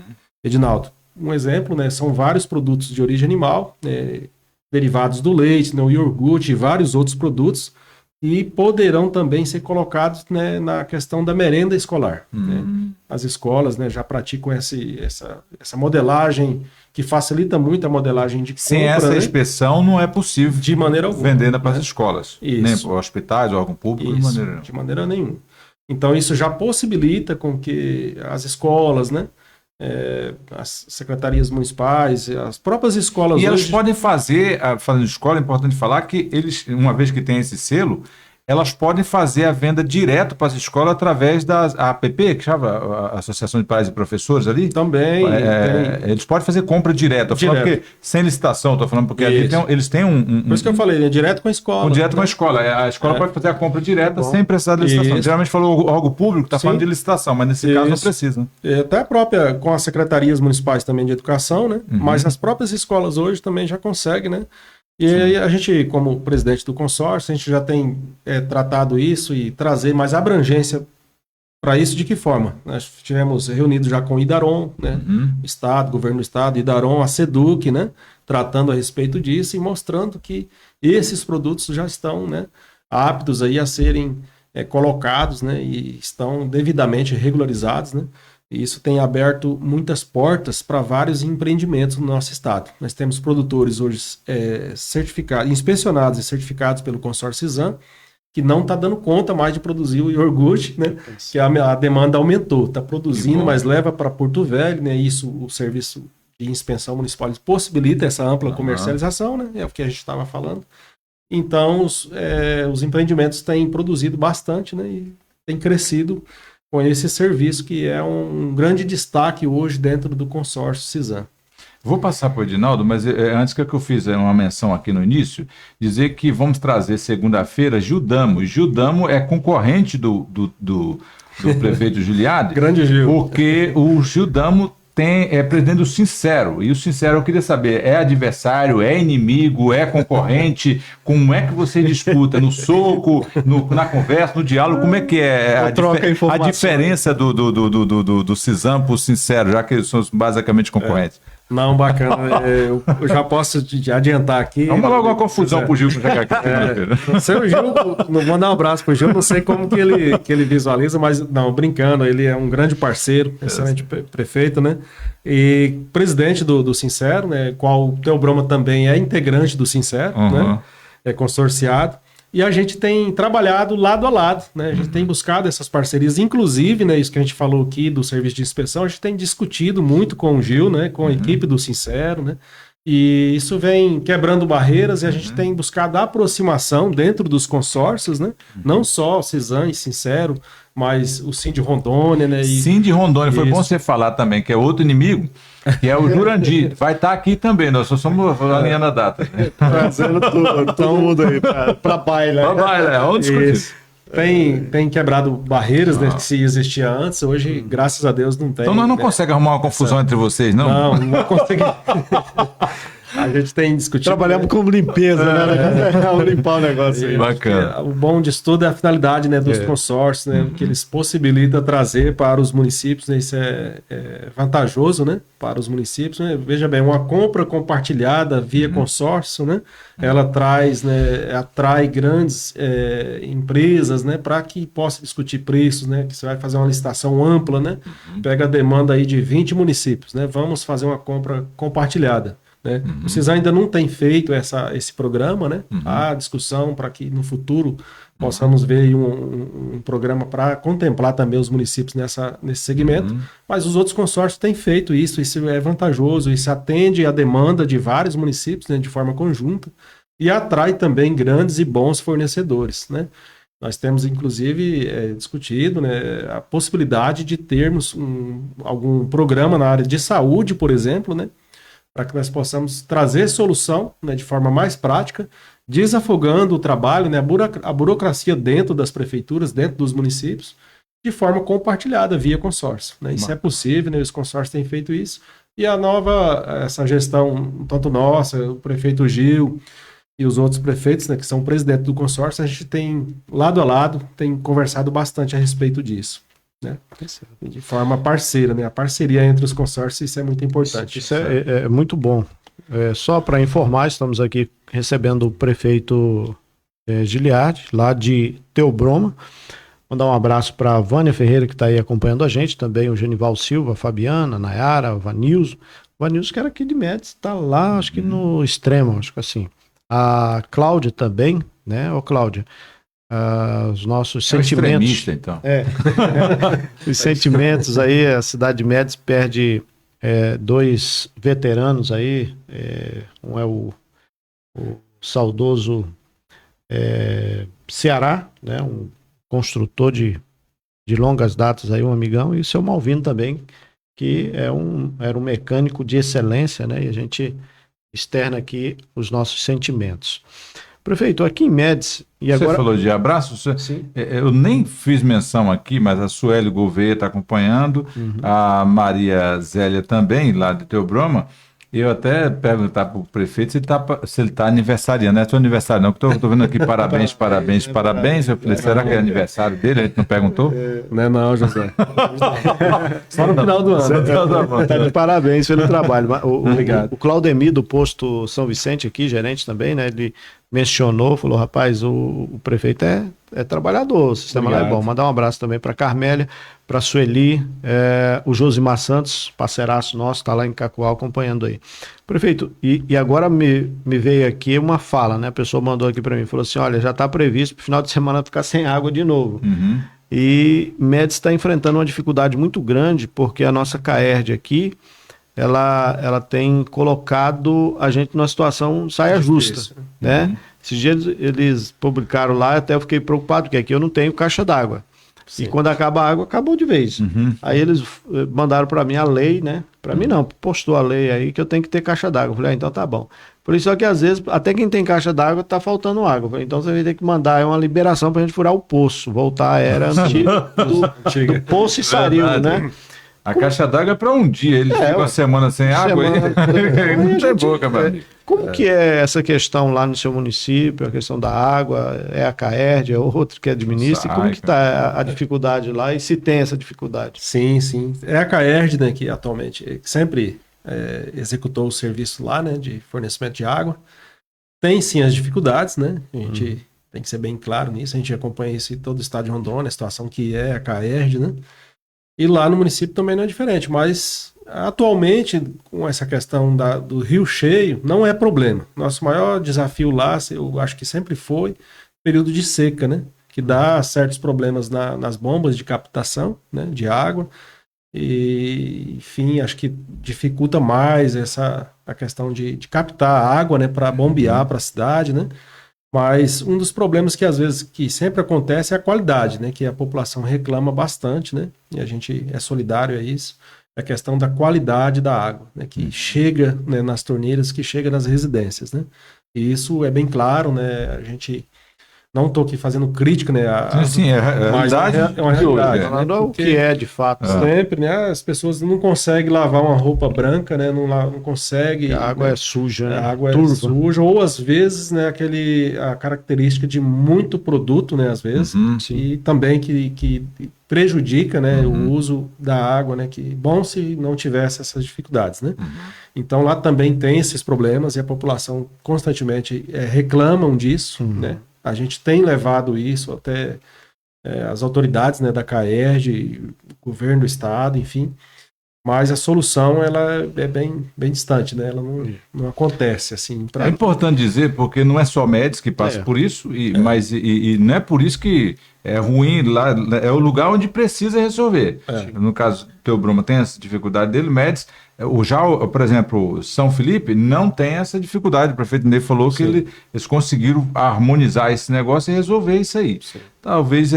Edinaldo? Um exemplo, né, são vários produtos de origem animal, né, derivados do leite, né, o iogurte e vários outros produtos, e poderão também ser colocados, né, na questão da merenda escolar. Né? As escolas, né, já praticam essa modelagem que facilita muito a modelagem de compra. Sem essa inspeção não é possível de maneira alguma, vender para as escolas, isso. Nem para hospitais, órgão público, isso, de maneira nenhuma. Então isso já possibilita com que as escolas, né, as secretarias municipais, as próprias escolas... E hoje... elas podem fazer, falando de escola, é importante falar que eles, uma vez que tem esse selo, elas podem fazer a venda direto para as escolas através da APP, que chama a Associação de Pais e Professores ali. Também. Eles podem fazer compra direta. Estou falando porque, sem licitação, estou falando porque ali eles têm Por isso que eu falei, né? Direto com a escola. Direto com a escola. A escola pode fazer a compra direta sem precisar de licitação. Isso. Geralmente falou algo público, está falando de licitação, mas nesse caso não precisa. Até a própria, com as secretarias municipais também de educação, né? Mas as próprias escolas hoje também já conseguem, né? E aí a gente, como presidente do consórcio, a gente já tem tratado isso e trazer mais abrangência para isso. De que forma? Nós tivemos reunido já com o IDARON, né? Estado, governo do Estado, IDARON, a SEDUC, né? Tratando a respeito disso e mostrando que esses produtos já estão, né, aptos aí a serem colocados, né? E estão devidamente regularizados, né? E isso tem aberto muitas portas para vários empreendimentos no nosso estado. Nós temos produtores hoje certificados, inspecionados e certificados pelo consórcio CISAM, que não está dando conta mais de produzir o iogurte, né? Que a demanda aumentou. Está produzindo, mas leva para Porto Velho, né? Isso o serviço de inspeção municipal possibilita essa ampla comercialização, né? É o que a gente estava falando. Então, os empreendimentos têm produzido bastante, né? E têm crescido com esse serviço, que é um grande destaque hoje dentro do consórcio CISAM. Vou passar para o Edinaldo, mas antes que eu fiz uma menção aqui no início, dizer que vamos trazer segunda-feira Gildamo. Gildamo é concorrente do prefeito Giliardi. Grande Gil. Porque o Gildamo é presidente do Sincero, e o Sincero eu queria saber, é adversário, é inimigo, é concorrente, como é que você disputa? No soco, na conversa, no diálogo, como é que é a diferença do CISAM para o Sincero, já que eles são basicamente concorrentes? Não, bacana. Eu já posso adiantar aqui. Vamos logo uma confusão pro Gil chegar aqui. Seu Gil, vou mandar um abraço pro Gil, não sei como que ele visualiza, mas não, brincando, ele é um grande parceiro, excelente prefeito, né? E presidente do Sincero, né? Qual o Teobroma também é integrante do Sincero, né? É consorciado. E a gente tem trabalhado lado a lado, né? A gente tem buscado essas parcerias, inclusive, né, isso que a gente falou aqui do serviço de inspeção, a gente tem discutido muito com o Gil, né, com a equipe do Sincero, né? E isso vem quebrando barreiras e a gente tem buscado aproximação dentro dos consórcios, né? Não só o CISAM e Sincero, mas o Sim de Rondônia, né? Sim de Rondônia, foi bom você falar também, que é outro inimigo, que é o Jurandir. Vai estar aqui também, nós só somos alinhando a data. Né? Trazendo todo mundo aí para baile. Para baile, vamos discutir. Tem quebrado barreiras, né, que se existia antes, hoje, graças a Deus, não tem. Então nós não conseguimos arrumar uma confusão entre vocês, não? Não conseguimos. A gente tem discutido. Trabalhamos com limpeza, né? Vamos limpar o negócio aí. Bacana. O bom disso tudo é a finalidade, né, dos consórcios, né, que eles possibilitam trazer para os municípios, né, isso é vantajoso, né, para os municípios, né. Veja bem, uma compra compartilhada via consórcio, né, ela traz, né, atrai grandes empresas, né, para que possa discutir preços, né, que você vai fazer uma licitação ampla, né, pega a demanda aí de 20 municípios, né, vamos fazer uma compra compartilhada. né? Vocês ainda não têm feito esse programa, né? Há discussão para que no futuro possamos ver aí um programa para contemplar também os municípios nesse segmento, mas os outros consórcios têm feito isso é vantajoso, isso atende à demanda de vários municípios, né, de forma conjunta, e atrai também grandes e bons fornecedores, né? Nós temos, inclusive, discutido, né, a possibilidade de termos algum programa na área de saúde, por exemplo, né, para que nós possamos trazer solução, né, de forma mais prática, desafogando o trabalho, né, a burocracia dentro das prefeituras, dentro dos municípios, de forma compartilhada via consórcio, né? Isso é possível, né, os consórcios têm feito isso, e essa gestão, tanto nossa, o prefeito Gil e os outros prefeitos, né, que são presidente do consórcio, a gente tem, lado a lado, tem conversado bastante a respeito disso, né? De forma parceira, né? A parceria entre os consórcios, isso é muito importante. Isso é muito bom. Só para informar, estamos aqui recebendo o prefeito Giliardi, lá de Theobroma. Mandar um abraço para a Vânia Ferreira, que está aí acompanhando a gente, também o Genival Silva, a Fabiana, a Nayara, o Vanilson. O Vanilson, que era aqui de Médici, está lá, acho que no extremo, acho que assim. A Cláudia também, né? Ô, Cláudia, os nossos sentimentos. Extremista, então. Os sentimentos aí, a cidade de Médici perde 2 veteranos aí. Um é o saudoso Ceará, né? Um construtor de longas datas aí, um amigão, e o seu Malvino também, que era um mecânico de excelência, né? E a gente externa aqui os nossos sentimentos. Prefeito, aqui em Médici, e agora... Você falou de abraço? Sim. Eu nem fiz menção aqui, mas a Sueli Gouveia está acompanhando, a Maria Zélia também, lá de Theobroma. Eu até perguntar para o prefeito se ele está aniversariando. Não é seu aniversário, não, porque estou vendo aqui parabéns. Eu falei, será que é aniversário dele? A gente não perguntou? Não, José. Só no final do ano. Tá de parabéns pelo trabalho. Obrigado. O Claudemir, do posto São Vicente aqui, gerente também, né? Ele mencionou, falou, rapaz, o prefeito é trabalhador, o sistema lá é bom. Mandar um abraço também para Carmélia, para Sueli, o Josimar Santos, parceiraço nosso, está lá em Cacoal acompanhando aí. Prefeito, e agora me veio aqui uma fala, né? A pessoa mandou aqui para mim, falou assim, olha, já está previsto para o final de semana ficar sem água de novo. E Médici está enfrentando uma dificuldade muito grande, porque a nossa CAERD aqui, ela tem colocado a gente numa situação saia justa, né? Esses dias eles publicaram lá, até eu fiquei preocupado, porque aqui eu não tenho caixa d'água. E quando acaba a água, acabou de vez. Aí eles mandaram para mim a lei, né? Para mim não, postou a lei aí que eu tenho que ter caixa d'água. Eu falei, então tá bom. Por isso só que às vezes, até quem tem caixa d'água, tá faltando água. Eu falei, então você vai ter que mandar uma liberação pra gente furar o poço, voltar à era antiga do poço e sarilho, né? A caixa d'água é para um dia, eles ficam uma semana sem água e não tem boca, mano. Como que é essa questão lá no seu município, a questão da água? É a CAERD, é outro que administra? Como que está a dificuldade lá e se tem essa dificuldade? Sim. É a CAERD, né, que atualmente sempre executou o serviço lá, né, de fornecimento de água. Tem sim as dificuldades, né? A gente tem que ser bem claro nisso. A gente acompanha isso em todo o estado de Rondônia, a situação que é a CAERD, né? E lá no município também não é diferente, mas atualmente, com essa questão do rio cheio, não é problema. Nosso maior desafio lá, eu acho que sempre foi período de seca, né? Que dá certos problemas nas bombas de captação, né, de água. E, enfim, acho que dificulta mais a questão de captar água, né, para bombear para a cidade, né? Mas um dos problemas que sempre acontece é a qualidade, né? Que a população reclama bastante, né? E a gente é solidário a isso. É a questão da qualidade da água, né? Que chega, né, nas torneiras, que chega nas residências, né? E isso é bem claro, né? A gente... Não estou aqui fazendo crítica, né? Sim, é uma realidade. Falando o que é de fato. Sempre, né? As pessoas não conseguem lavar uma roupa branca, né? Não conseguem. A água é suja, né? A água é suja, ou às vezes, né? A característica de muito produto, né? Às vezes, e também que prejudica, né? O uso da água, né? Que bom se não tivesse essas dificuldades, né? Então lá também tem esses problemas e a população constantemente reclamam disso, né? A gente tem levado isso até as autoridades, né, da CAERD, o governo do estado, enfim. mas a solução ela é bem distante, né? Ela não acontece assim. É importante dizer, porque não é só médicos que passam por isso, mas não é por isso que é ruim, lá é o lugar onde precisa resolver. No caso do Theobroma tem essa dificuldade dele, médicos, por exemplo, São Felipe não tem essa dificuldade. O prefeito Ney falou que eles conseguiram harmonizar esse negócio e resolver isso aí. Sim. Talvez,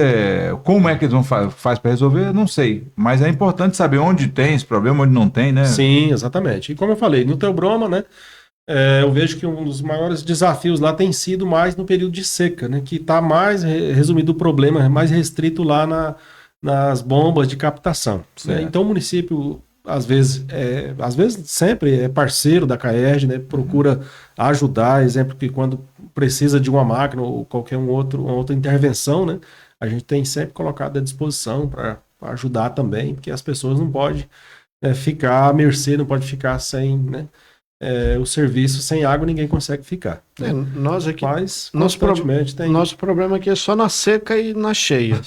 como é que eles vão faz para resolver, não sei. Mas é importante saber onde tem esse problema, onde não tem, né? Sim, exatamente. E como eu falei, no Theobroma, né, eu vejo que um dos maiores desafios lá tem sido mais no período de seca, né, que está mais resumido o problema, mais restrito lá nas bombas de captação. Né? Então o município, às vezes sempre é parceiro da CAERJ, né, procura ajudar, exemplo que quando precisa de uma máquina ou qualquer uma outra intervenção, né, a gente tem sempre colocado à disposição para ajudar também, porque as pessoas não podem ficar à mercê, não pode ficar sem, né, o serviço, sem água ninguém consegue ficar. Né? Nós aqui, mas constantemente tem... Nosso problema aqui é só na seca e na cheia.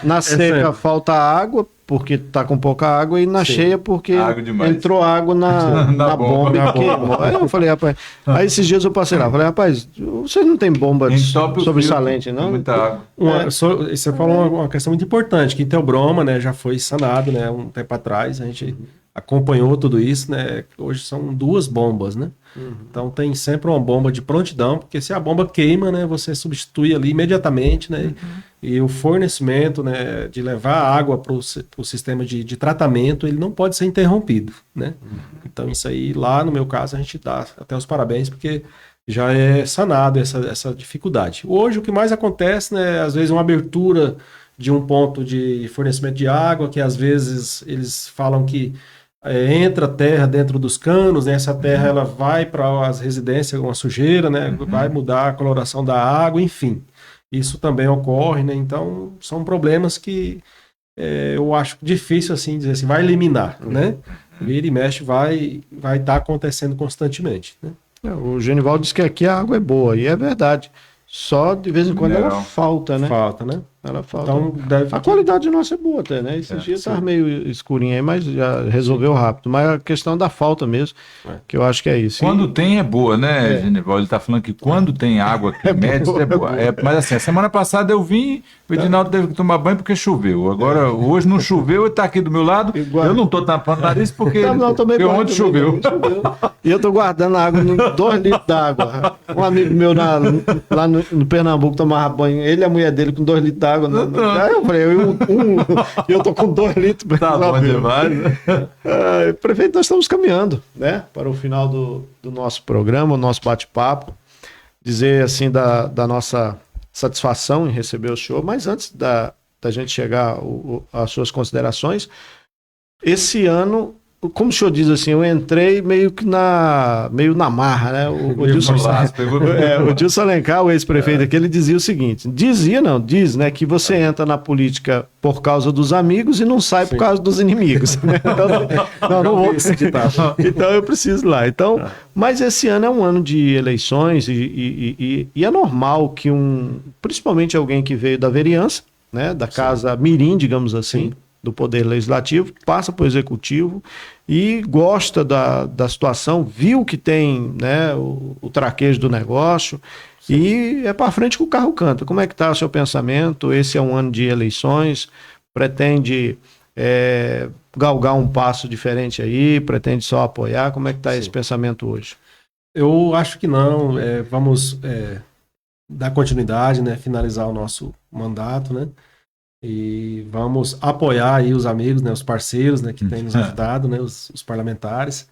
Na seca falta água, porque está com pouca água, e na cheia porque entrou água na bomba e queimou. Aí eu falei, rapaz, aí esses dias eu passei lá, falei, rapaz, vocês não tem bomba sobressalente, não? Muita água. Você falou uma questão muito importante, que Theobroma, né, já foi sanado, né, um tempo atrás, a gente acompanhou tudo isso, né, hoje são 2 bombas, né, então tem sempre uma bomba de prontidão, porque se a bomba queima, né, você substitui ali imediatamente, né, e o fornecimento, né, de levar água para o sistema de tratamento, ele não pode ser interrompido, né, então isso aí, lá no meu caso, a gente dá até os parabéns, porque já é sanado essa dificuldade. Hoje o que mais acontece, né, às vezes uma abertura de um ponto de fornecimento de água, que às vezes eles falam que entra terra dentro dos canos, né? Essa terra ela vai para as residências, uma sujeira, né? Vai mudar a coloração da água, enfim. Isso também ocorre, né? Então, são problemas que eu acho difícil, assim, dizer assim, vai eliminar, né? Vira e mexe vai estar acontecendo constantemente, né? O Genivaldo disse que aqui a água é boa, e é verdade. Só de vez em quando ela falta, né? Falta, né? Ela falta. Então, a qualidade nossa é boa até, né? Esses dias estava meio escurinho aí, mas já resolveu rápido. Mas a questão da falta mesmo, que eu acho que é isso. Quando tem é boa, né, Genivaldo? Ele está falando que quando tem água aqui, médios é boa. Mas assim, a semana passada eu vim, o Edinaldo teve que tomar banho porque choveu. Agora, hoje não choveu, ele está aqui do meu lado. Eu não estou tampando o nariz porque ontem choveu. E eu estou guardando a água, 2 litros d'água. Um amigo meu lá no Pernambuco tomava banho, ele e a mulher dele com 2 litros d'água. Aí eu falei, eu tô com 2 litros. Tá bom demais, né? Prefeito, nós estamos caminhando, né, para o final do nosso programa, o nosso bate-papo. Dizer, assim, da nossa satisfação em receber o senhor, mas antes da gente chegar às suas considerações, esse ano, como o senhor diz assim, eu entrei meio na marra, né? O Dilson Alencar, o ex-prefeito aqui, ele dizia o seguinte, diz, né, que você entra na política por causa dos amigos e não sai por causa dos inimigos. Né? Então, não vou acreditar. Então eu preciso ir lá. Então, mas esse ano é um ano de eleições e é normal que principalmente alguém que veio da vereança, né, da casa mirim, digamos assim, do Poder Legislativo, passa para o Executivo e gosta da situação, viu que tem, né, o traquejo do negócio e é para frente que o carro canta. Como é que está o seu pensamento? Esse é um ano de eleições, pretende galgar um passo diferente aí, pretende só apoiar? Como é que está esse pensamento hoje? Eu acho que não, vamos dar continuidade, né, finalizar o nosso mandato, né? E vamos apoiar aí os amigos, né, os parceiros, né, que têm nos ajudado, né, os parlamentares.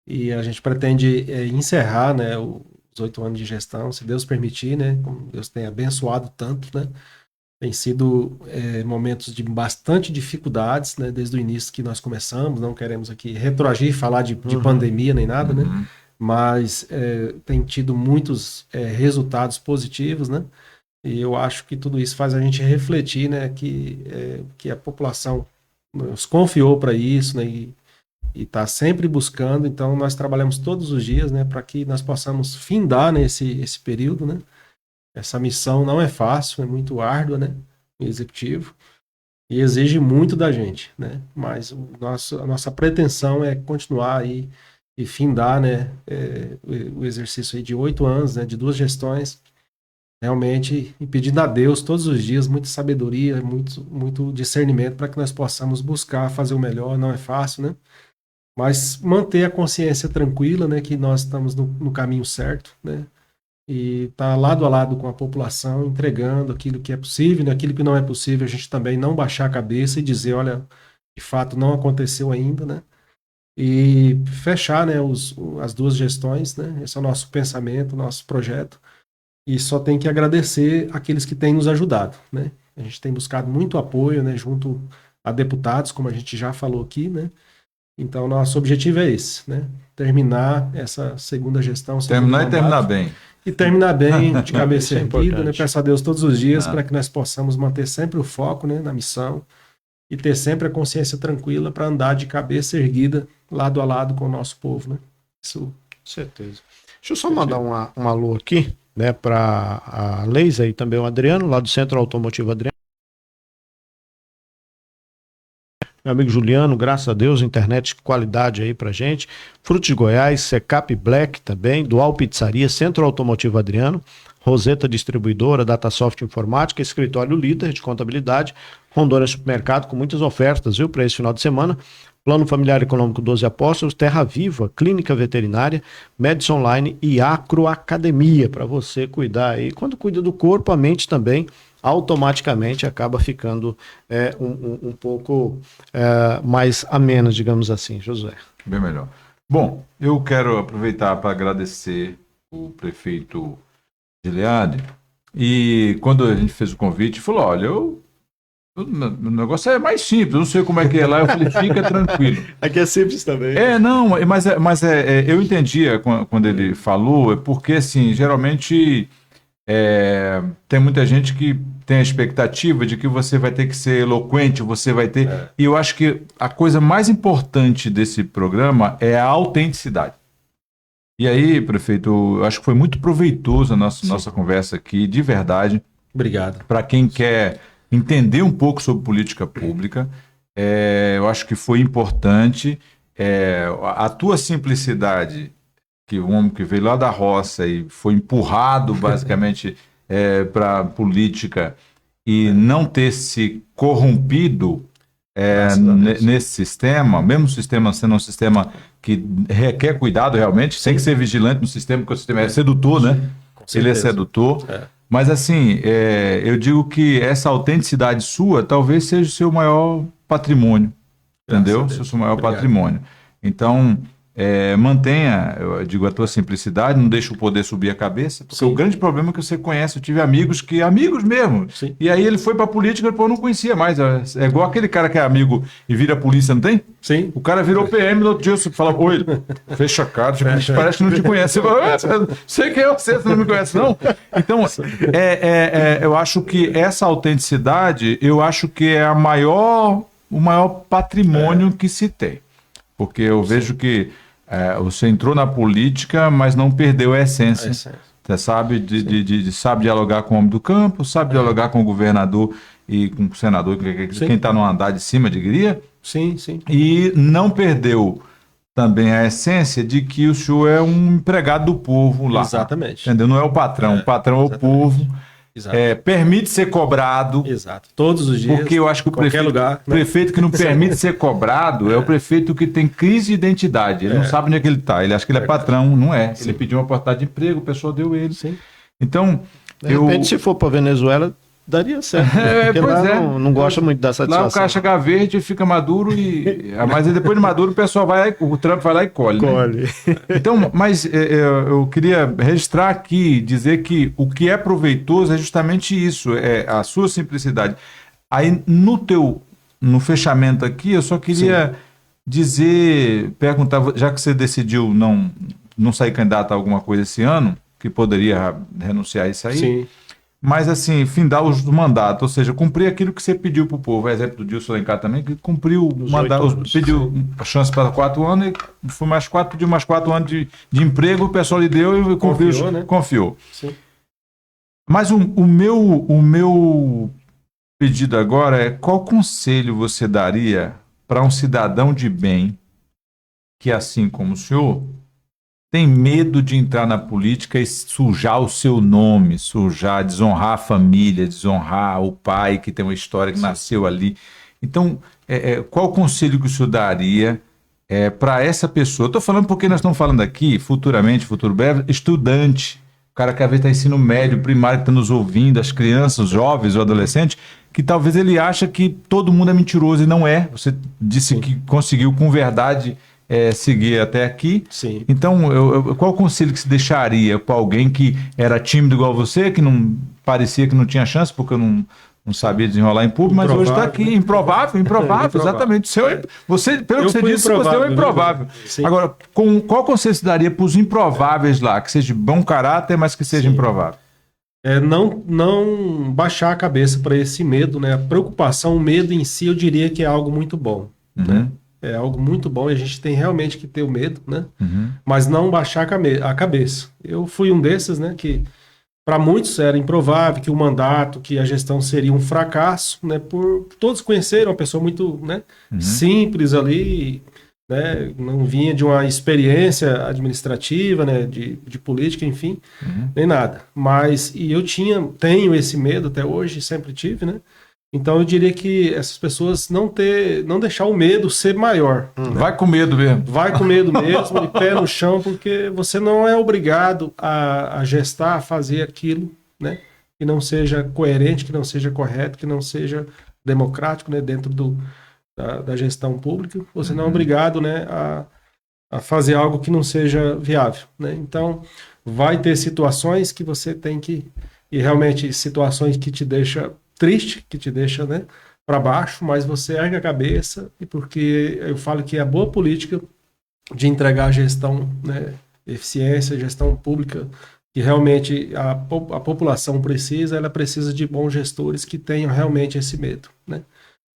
E a gente pretende encerrar, né, os 8 anos de gestão, se Deus permitir, né, como Deus tem abençoado tanto, né. Tem sido momentos de bastante dificuldades, né, desde o início que nós começamos. Não queremos aqui retroagir, falar de pandemia nem nada, né, mas tem tido muitos resultados positivos, né. E eu acho que tudo isso faz a gente refletir, né, que a população nos confiou para isso, né, e está sempre buscando. Então nós trabalhamos todos os dias, né, para que nós possamos findar, né, esse período, né. Essa missão não é fácil, é muito árdua, né, executivo. e exige muito da gente, né? Mas a nossa pretensão é continuar aí e findar, né, o exercício aí de 8 anos, né, de 2 gestões, realmente, e pedindo a Deus todos os dias muita sabedoria, muito discernimento para que nós possamos buscar fazer o melhor. Não é fácil, né? Mas manter a consciência tranquila, né, que nós estamos no caminho certo, né? E tá lado a lado com a população, entregando aquilo que é possível, né? Aquilo que não é possível, a gente também não baixar a cabeça e dizer, olha, de fato não aconteceu ainda, né? E fechar, né, as 2 gestões, né? Esse é o nosso pensamento, nosso projeto. E só tem que agradecer aqueles que têm nos ajudado, né? A gente tem buscado muito apoio, né, junto a deputados, como a gente já falou aqui, né? Então, nosso objetivo é esse, né? Terminar essa segunda gestão. Terminar e terminar bem. E terminar bem, de cabeça Isso é erguida, né? importante. Peço a Deus todos os dias para que nós possamos manter sempre o foco, né, na missão e ter sempre a consciência tranquila para andar de cabeça erguida, lado a lado com o nosso povo, né? Isso. Com certeza. Deixa eu só mandar um alô aqui, né, para a Leisa e também o Adriano, lá do Centro Automotivo Adriano. Meu amigo Juliano, graças a Deus, internet de qualidade aí pra gente. Frutos de Goiás, Secap Black também, Dual Pizzaria, Centro Automotivo Adriano, Roseta Distribuidora, Datasoft Informática, Escritório Líder de Contabilidade, Rondônia Supermercado com muitas ofertas, viu, para esse final de semana. Plano Familiar Econômico 12 Apóstolos, Terra Viva, Clínica Veterinária, Medicine Online e Acroacademia, para você cuidar aí. Quando cuida do corpo, a mente também automaticamente acaba ficando um pouco mais amena, digamos assim, Josué. Bem melhor. Bom, eu quero aproveitar para agradecer o prefeito Gilead. E quando a gente fez o convite, falou: olha, o negócio é mais simples, eu não sei como é que é lá. Eu falei: fica tranquilo. Aqui é simples também. Não, mas eu entendia quando ele falou, porque assim, geralmente tem muita gente que tem a expectativa de que você vai ter que ser eloquente, você vai ter. E eu acho que a coisa mais importante desse programa é a autenticidade. E aí, prefeito, eu acho que foi muito proveitoso a nossa conversa aqui, de verdade. Obrigado. Para quem quer entender um pouco sobre política pública, eu acho que foi importante. A tua simplicidade, que o homem que veio lá da roça e foi empurrado basicamente para a política e não ter se corrompido nesse sistema, mesmo o sistema sendo um sistema que requer cuidado realmente, tem que ser vigilante no sistema, porque o sistema é sedutor, né? Ele é sedutor. Mas assim, eu digo que essa autenticidade sua talvez seja o seu maior patrimônio, entendeu? O seu maior patrimônio. Então, mantenha, eu digo, a tua simplicidade, não deixa o poder subir a cabeça, porque o grande problema é que você conhece, eu tive amigos mesmo, e aí ele foi pra política e depois eu não conhecia mais, é igual aquele cara que é amigo e vira polícia, não tem? Sim. O cara virou PM no outro dia, você fala: oi, fecha a cara, tipo, parece que não te conhece. Você fala: sei quem é você não me conhece não? Então, eu acho que essa autenticidade, eu acho que é o maior patrimônio que se tem, porque eu vejo que você entrou na política, mas não perdeu a essência. Você sabe sabe dialogar com o homem do campo, sabe dialogar com o governador e com o senador, quem está no andar de cima, diria. Sim. E não perdeu também a essência de que o senhor é um empregado do povo lá. Exatamente. Entendeu? Não é o patrão, o patrão é o povo. Permite ser cobrado. Exato. Todos os dias. Porque eu acho que o prefeito que não permite ser cobrado é o prefeito que tem crise de identidade. Ele não sabe onde é que ele está. Ele acha que ele é patrão, não é. Ele pediu uma oportunidade de emprego, o pessoal deu ele. Então, de repente, se for para Venezuela, daria certo. Porque lá não gosta muito da satisfação. Lá o cara chega verde, fica maduro mas depois de maduro o pessoal o Trump vai lá e colhe. Né? Então, mas eu queria registrar aqui, dizer que o que é proveitoso é justamente isso, é a sua simplicidade. Aí no fechamento aqui, eu só queria perguntar, já que você decidiu não sair candidato a alguma coisa esse ano, que poderia renunciar a isso aí. Sim. Mas assim, findar o mandato, ou seja, cumprir aquilo que você pediu para o povo. Exemplo do Dilson Alencar também, que cumpriu o mandato, pediu a chance para 4 anos e foi pediu mais 4 anos de emprego, o pessoal lhe deu e cumpriu, confiou. Sim. Mas o meu pedido agora é: qual conselho você daria para um cidadão de bem que, assim como o senhor, tem medo de entrar na política e sujar o seu nome, sujar, desonrar a família, desonrar o pai que tem uma história que nasceu ali? Então, qual o conselho que o senhor daria para essa pessoa? Eu estou falando porque nós estamos falando aqui, futuramente, futuro breve, estudante, o cara que às vezes está ensino médio, primário, que está nos ouvindo, as crianças, os jovens, o adolescente, que talvez ele acha que todo mundo é mentiroso e não é. Você disse que conseguiu com verdade seguir até aqui. Sim. Então, qual o conselho que se deixaria para alguém que era tímido igual você, que não parecia que não tinha chance porque eu não sabia desenrolar em público, mas hoje está aqui, né? Improvável, exatamente. Você, pelo que você disse, você é um improvável. Agora, qual conselho se daria para os improváveis lá, que seja de bom caráter, mas que seja improvável? Não baixar a cabeça para esse medo, né? A preocupação, o medo em si, eu diria que é algo muito bom, né? É algo muito bom e a gente tem realmente que ter o medo, né? Mas não baixar a cabeça. Eu fui um desses, né? Que para muitos era improvável que o mandato, que a gestão seria um fracasso, né? Por todos conhecerem uma pessoa muito, né? Simples ali, né? Não vinha de uma experiência administrativa, né? De política, enfim, nem nada. Mas e eu tenho esse medo até hoje, sempre tive, né? Então eu diria que essas pessoas não deixar o medo ser maior. Né? Vai com medo mesmo. Vai com medo mesmo, de pé no chão, porque você não é obrigado a gestar, a fazer aquilo, né? Que não seja coerente, que não seja correto, que não seja democrático, né? Dentro da gestão pública. Você não é obrigado, né? A fazer algo que não seja viável, né? Então vai ter situações que você tem que... E realmente situações que te deixam triste, que te deixa, né, para baixo, mas você ergue a cabeça, e porque eu falo que a boa política de entregar a gestão, né, eficiência, gestão pública, que realmente a população precisa, ela precisa de bons gestores que tenham realmente esse medo, né,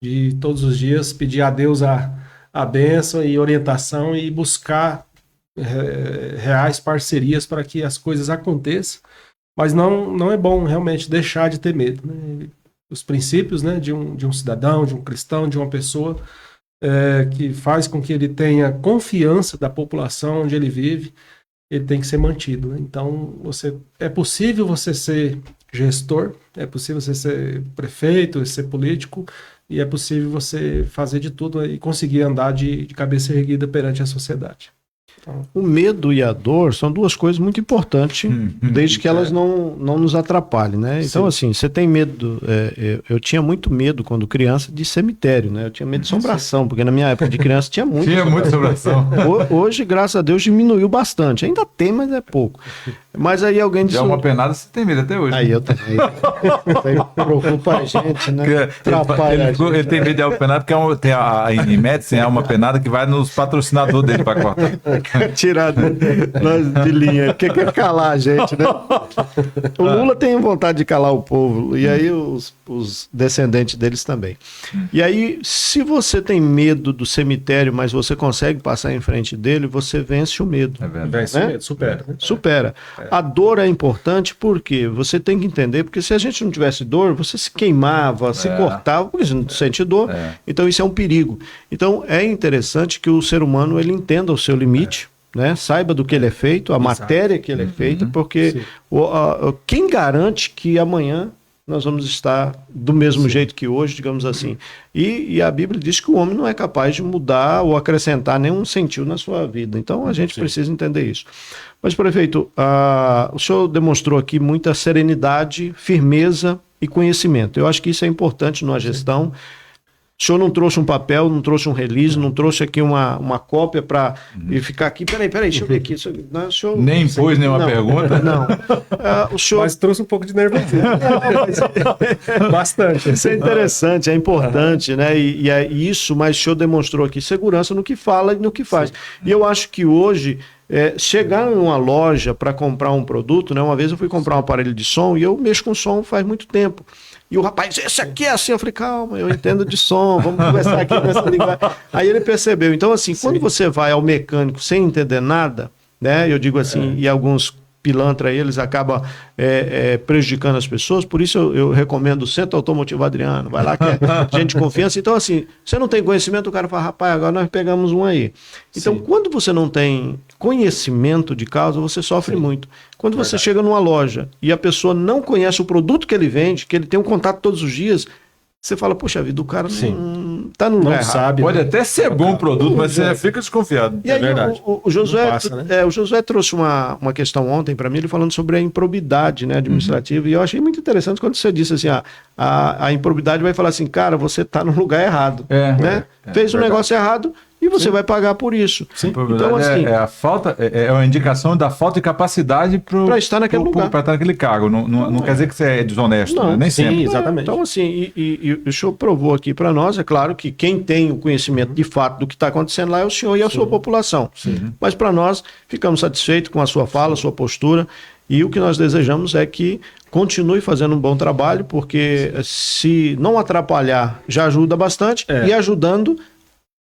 de todos os dias pedir a Deus a bênção e orientação e buscar reais parcerias para que as coisas aconteçam, mas não é bom realmente deixar de ter medo, né? Os princípios, né, de um cidadão, de um cristão, de uma pessoa que faz com que ele tenha confiança da população onde ele vive, ele tem que ser mantido, né? Então, é possível você ser gestor, é possível você ser prefeito, ser político, e é possível você fazer de tudo e conseguir andar de cabeça erguida perante a sociedade. O medo e a dor são duas coisas muito importantes, desde que elas não nos atrapalhem, né? Então, assim, você tem medo... eu tinha muito medo, quando criança, de cemitério, né? Eu tinha medo de assombração, porque na minha época de criança tinha muito. Tinha muita assombração. Hoje, graças a Deus, diminuiu bastante. Ainda tem, mas é pouco. Mas aí alguém disse... Já uma penada você tem medo até hoje. Aí eu também. Isso aí preocupa a gente, né? Ele tem medo de alma penada, porque em medicine é uma penada que vai nos patrocinadores dele para cortar. Tirar de linha, quer calar a gente, né? O Lula tem vontade de calar o povo, e aí os descendentes deles também. E aí, se você tem medo do cemitério, mas você consegue passar em frente dele, você vence o medo. É verdade. Vence o medo, supera. Né? Supera. A dor é importante porque você tem que entender, porque se a gente não tivesse dor, você se queimava, se cortava, porque você não sente dor. Então isso é um perigo. Então é interessante que o ser humano ele entenda o seu limite, né? Saiba do que ele é feito, a matéria que ele é feita, porque quem garante que amanhã nós vamos estar do mesmo jeito que hoje, digamos assim. E a Bíblia diz que o homem não é capaz de mudar ou acrescentar nenhum sentido na sua vida. Então a gente precisa entender isso. Mas, prefeito, o senhor demonstrou aqui muita serenidade, firmeza e conhecimento. Eu acho que isso é importante numa gestão. O senhor não trouxe um papel, não trouxe um release, não trouxe aqui uma cópia para ficar aqui. Peraí, deixa eu ver aqui. Não, o senhor, nem pôs nenhuma pergunta? Não. O senhor... Mas trouxe um pouco de nervosismo. Bastante. Isso é interessante, é importante, né? E isso, mas o senhor demonstrou aqui segurança no que fala e no que faz. E eu acho que hoje... chegar numa loja para comprar um produto, né? Uma vez eu fui comprar um aparelho de som e eu mexo com som faz muito tempo. E o rapaz, esse aqui é assim. Eu falei, calma, eu entendo de som, vamos conversar aqui nessa linguagem. Aí ele percebeu. Então, assim, quando você vai ao mecânico sem entender nada, né? Eu digo assim, e alguns pilantra aí, eles acabam prejudicando as pessoas. Por isso eu recomendo o Centro Automotivo Adriano. Vai lá que é gente de confiança. Então, assim, você não tem conhecimento, o cara fala, rapaz, agora nós pegamos um aí. Então, quando você não tem conhecimento de causa, você sofre muito. Quando você chega numa loja e a pessoa não conhece o produto que ele vende, que ele tem um contato todos os dias, você fala, poxa vida, o cara não tá no lugar errado. sabe. Pode até ser bom o produto, mas você fica desconfiado. E aí, verdade. o Josué, Passa, né? o Josué trouxe uma questão ontem para mim, ele falando sobre a improbidade, né, administrativa, e eu achei muito interessante quando você disse assim, a improbidade vai falar assim, cara, você tá no lugar errado, né? Fez um negócio errado e você vai pagar por isso. Então, assim, a falta, é uma indicação da falta de capacidade para estar naquele lugar. Para estar naquele cargo. Não quer dizer que você é desonesto, Não, né? Nem sempre. Sim, exatamente. Então, assim, e o senhor provou aqui para nós, é claro que quem tem o conhecimento de fato do que está acontecendo lá é o senhor e a sua população. Mas para nós, ficamos satisfeitos com a sua fala, a sua postura, e o que nós desejamos é que continue fazendo um bom trabalho, porque se não atrapalhar, já ajuda bastante, e ajudando,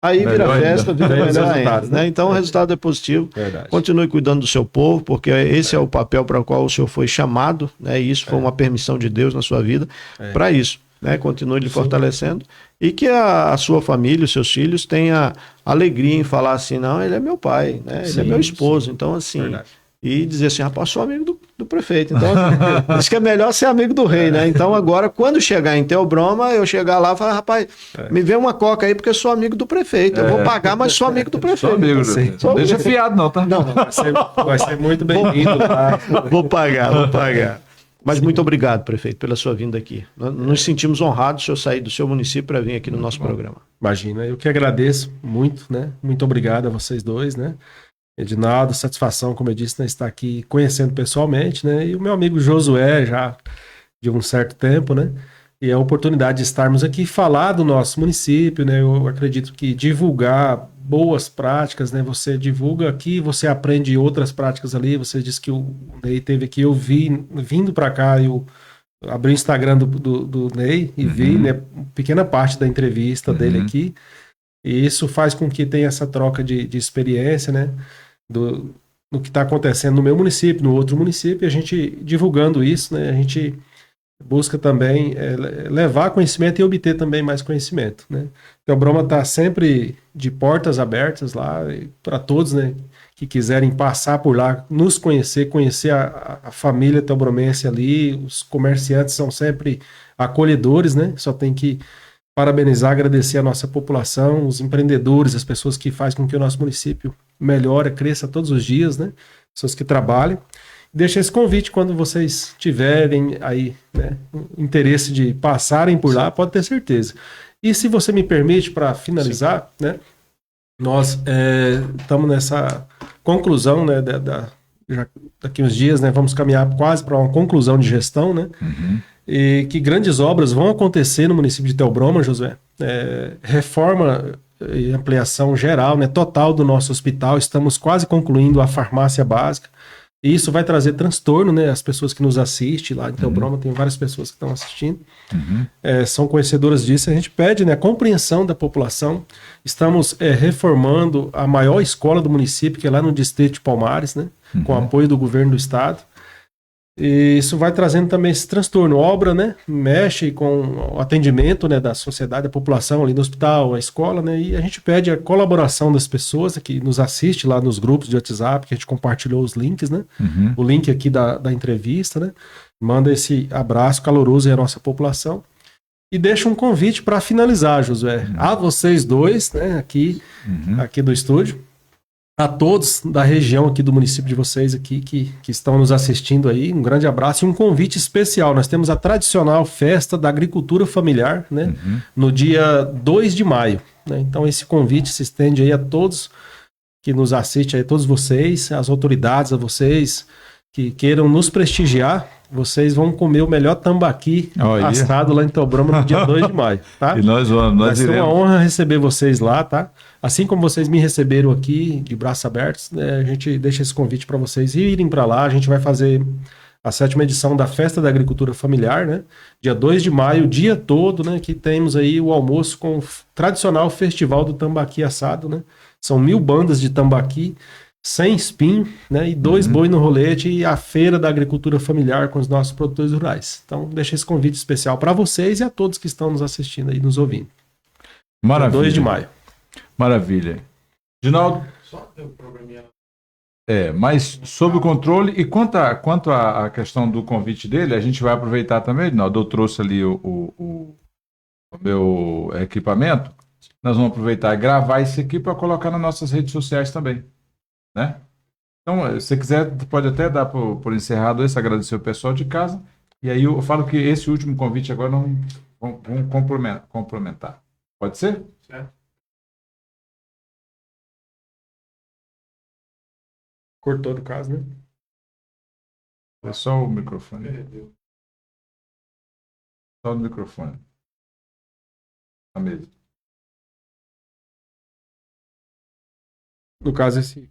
aí vira festa, vira melhor ainda, né? Então o resultado é positivo. Verdade. Continue cuidando do seu povo, porque esse é o papel para o qual o senhor foi chamado, né? E isso foi uma permissão de Deus na sua vida para isso, né? Continue lhe fortalecendo e que a sua família, os seus filhos tenham alegria em falar assim, não, ele é meu pai, né? Ele é meu esposo, então assim... Verdade. E dizer assim, rapaz, sou amigo do prefeito. Então, acho que é melhor ser amigo do rei, né? Então, agora, quando chegar em Teobroma, eu chegar lá e falar, rapaz, me vê uma coca aí, porque eu sou amigo do prefeito. Eu vou pagar, mas sou amigo do prefeito. Sou amigo. Não deixa fiado, não, tá? Não, Vai ser muito bem-vindo. Tá? Vou pagar. Mas muito obrigado, prefeito, pela sua vinda aqui. Nós nos sentimos honrados de o senhor sair do seu município para vir aqui no nosso programa. Imagina, eu que agradeço muito, né? Muito obrigado a vocês dois, né? Edinaldo, satisfação, como eu disse, né, estar aqui conhecendo pessoalmente, né? E o meu amigo Josué, já de um certo tempo, né? E a oportunidade de estarmos aqui e falar do nosso município, né? Eu acredito que divulgar boas práticas, né? Você divulga aqui, você aprende outras práticas ali. Você disse que o Ney teve aqui, eu vi, vindo para cá, eu abri o Instagram do Ney e vi, né, pequena parte da entrevista dele aqui. E isso faz com que tenha essa troca de experiência, né? Do que está acontecendo no meu município, no outro município, e a gente divulgando isso, né? A gente busca também levar conhecimento e obter também mais conhecimento, né? Teobroma está sempre de portas abertas lá para todos, né? Que quiserem passar por lá, nos conhecer a família teobromense ali, os comerciantes são sempre acolhedores, né? Só tem que parabenizar, agradecer a nossa população, os empreendedores, as pessoas que fazem com que o nosso município melhore, cresça todos os dias, né? Pessoas que trabalham. Deixa esse convite quando vocês tiverem aí, né, interesse de passarem por lá, pode ter certeza. E se você me permite, para finalizar, né, nós estamos nessa conclusão, né, já daqui uns dias, né, vamos caminhar quase para uma conclusão de gestão, né? E que grandes obras vão acontecer no município de Teobroma, Josué. Reforma e ampliação geral, né, total do nosso hospital. Estamos quase concluindo a farmácia básica. E isso vai trazer transtorno, né? As pessoas que nos assistem lá em Teobroma, tem várias pessoas que estão assistindo, são conhecedoras disso. A gente pede, né, a compreensão da população. Estamos reformando a maior escola do município, que é lá no distrito de Palmares, né? Com apoio do governo do estado. E isso vai trazendo também esse transtorno. Obra, né, mexe com o atendimento, né, da sociedade, da população ali no hospital, a escola, né, e a gente pede a colaboração das pessoas que nos assistem lá nos grupos de WhatsApp, que a gente compartilhou os links, né, o link aqui da entrevista, né, manda esse abraço caloroso aí à nossa população e deixa um convite para finalizar, Josué, a vocês dois, né, aqui do estúdio, a todos da região aqui do município de vocês aqui que estão nos assistindo aí, um grande abraço e um convite especial. Nós temos a tradicional festa da agricultura familiar, né, no dia 2 de maio. Né? Então esse convite se estende aí a todos que nos assistem, a todos vocês, as autoridades, a vocês que queiram nos prestigiar. Vocês vão comer o melhor tambaqui assado lá em Teobroma no dia 2 de maio, tá? E nós vamos, vai ser uma honra receber vocês lá, tá? Assim como vocês me receberam aqui, de braços abertos, né, a gente deixa esse convite para vocês irem para lá. A gente vai fazer a 7ª edição da Festa da Agricultura Familiar, né? Dia 2 de maio, o dia todo, né? Que temos aí o almoço com o tradicional Festival do Tambaqui Assado, né? São 1000 bandas de tambaqui, sem espinho, né? E 2 boi no rolete e a feira da agricultura familiar com os nossos produtores rurais. Então, deixa esse convite especial para vocês e a todos que estão nos assistindo aí, nos ouvindo. Maravilha. 2 de maio. Maravilha. Ginaldo? Só o programinha. Mas sob o controle. E quanto à questão do convite dele, a gente vai aproveitar também, Ginaldo. Eu trouxe ali o meu equipamento. Nós vamos aproveitar e gravar isso aqui para colocar nas nossas redes sociais também, né? Então, se você quiser, pode até dar por encerrado esse, agradecer o pessoal de casa. E aí eu falo que esse último convite agora não vamos complementar. Pode ser? Certo. Cortou do caso, né? É só o microfone. Só o microfone. A mesa. No caso, esse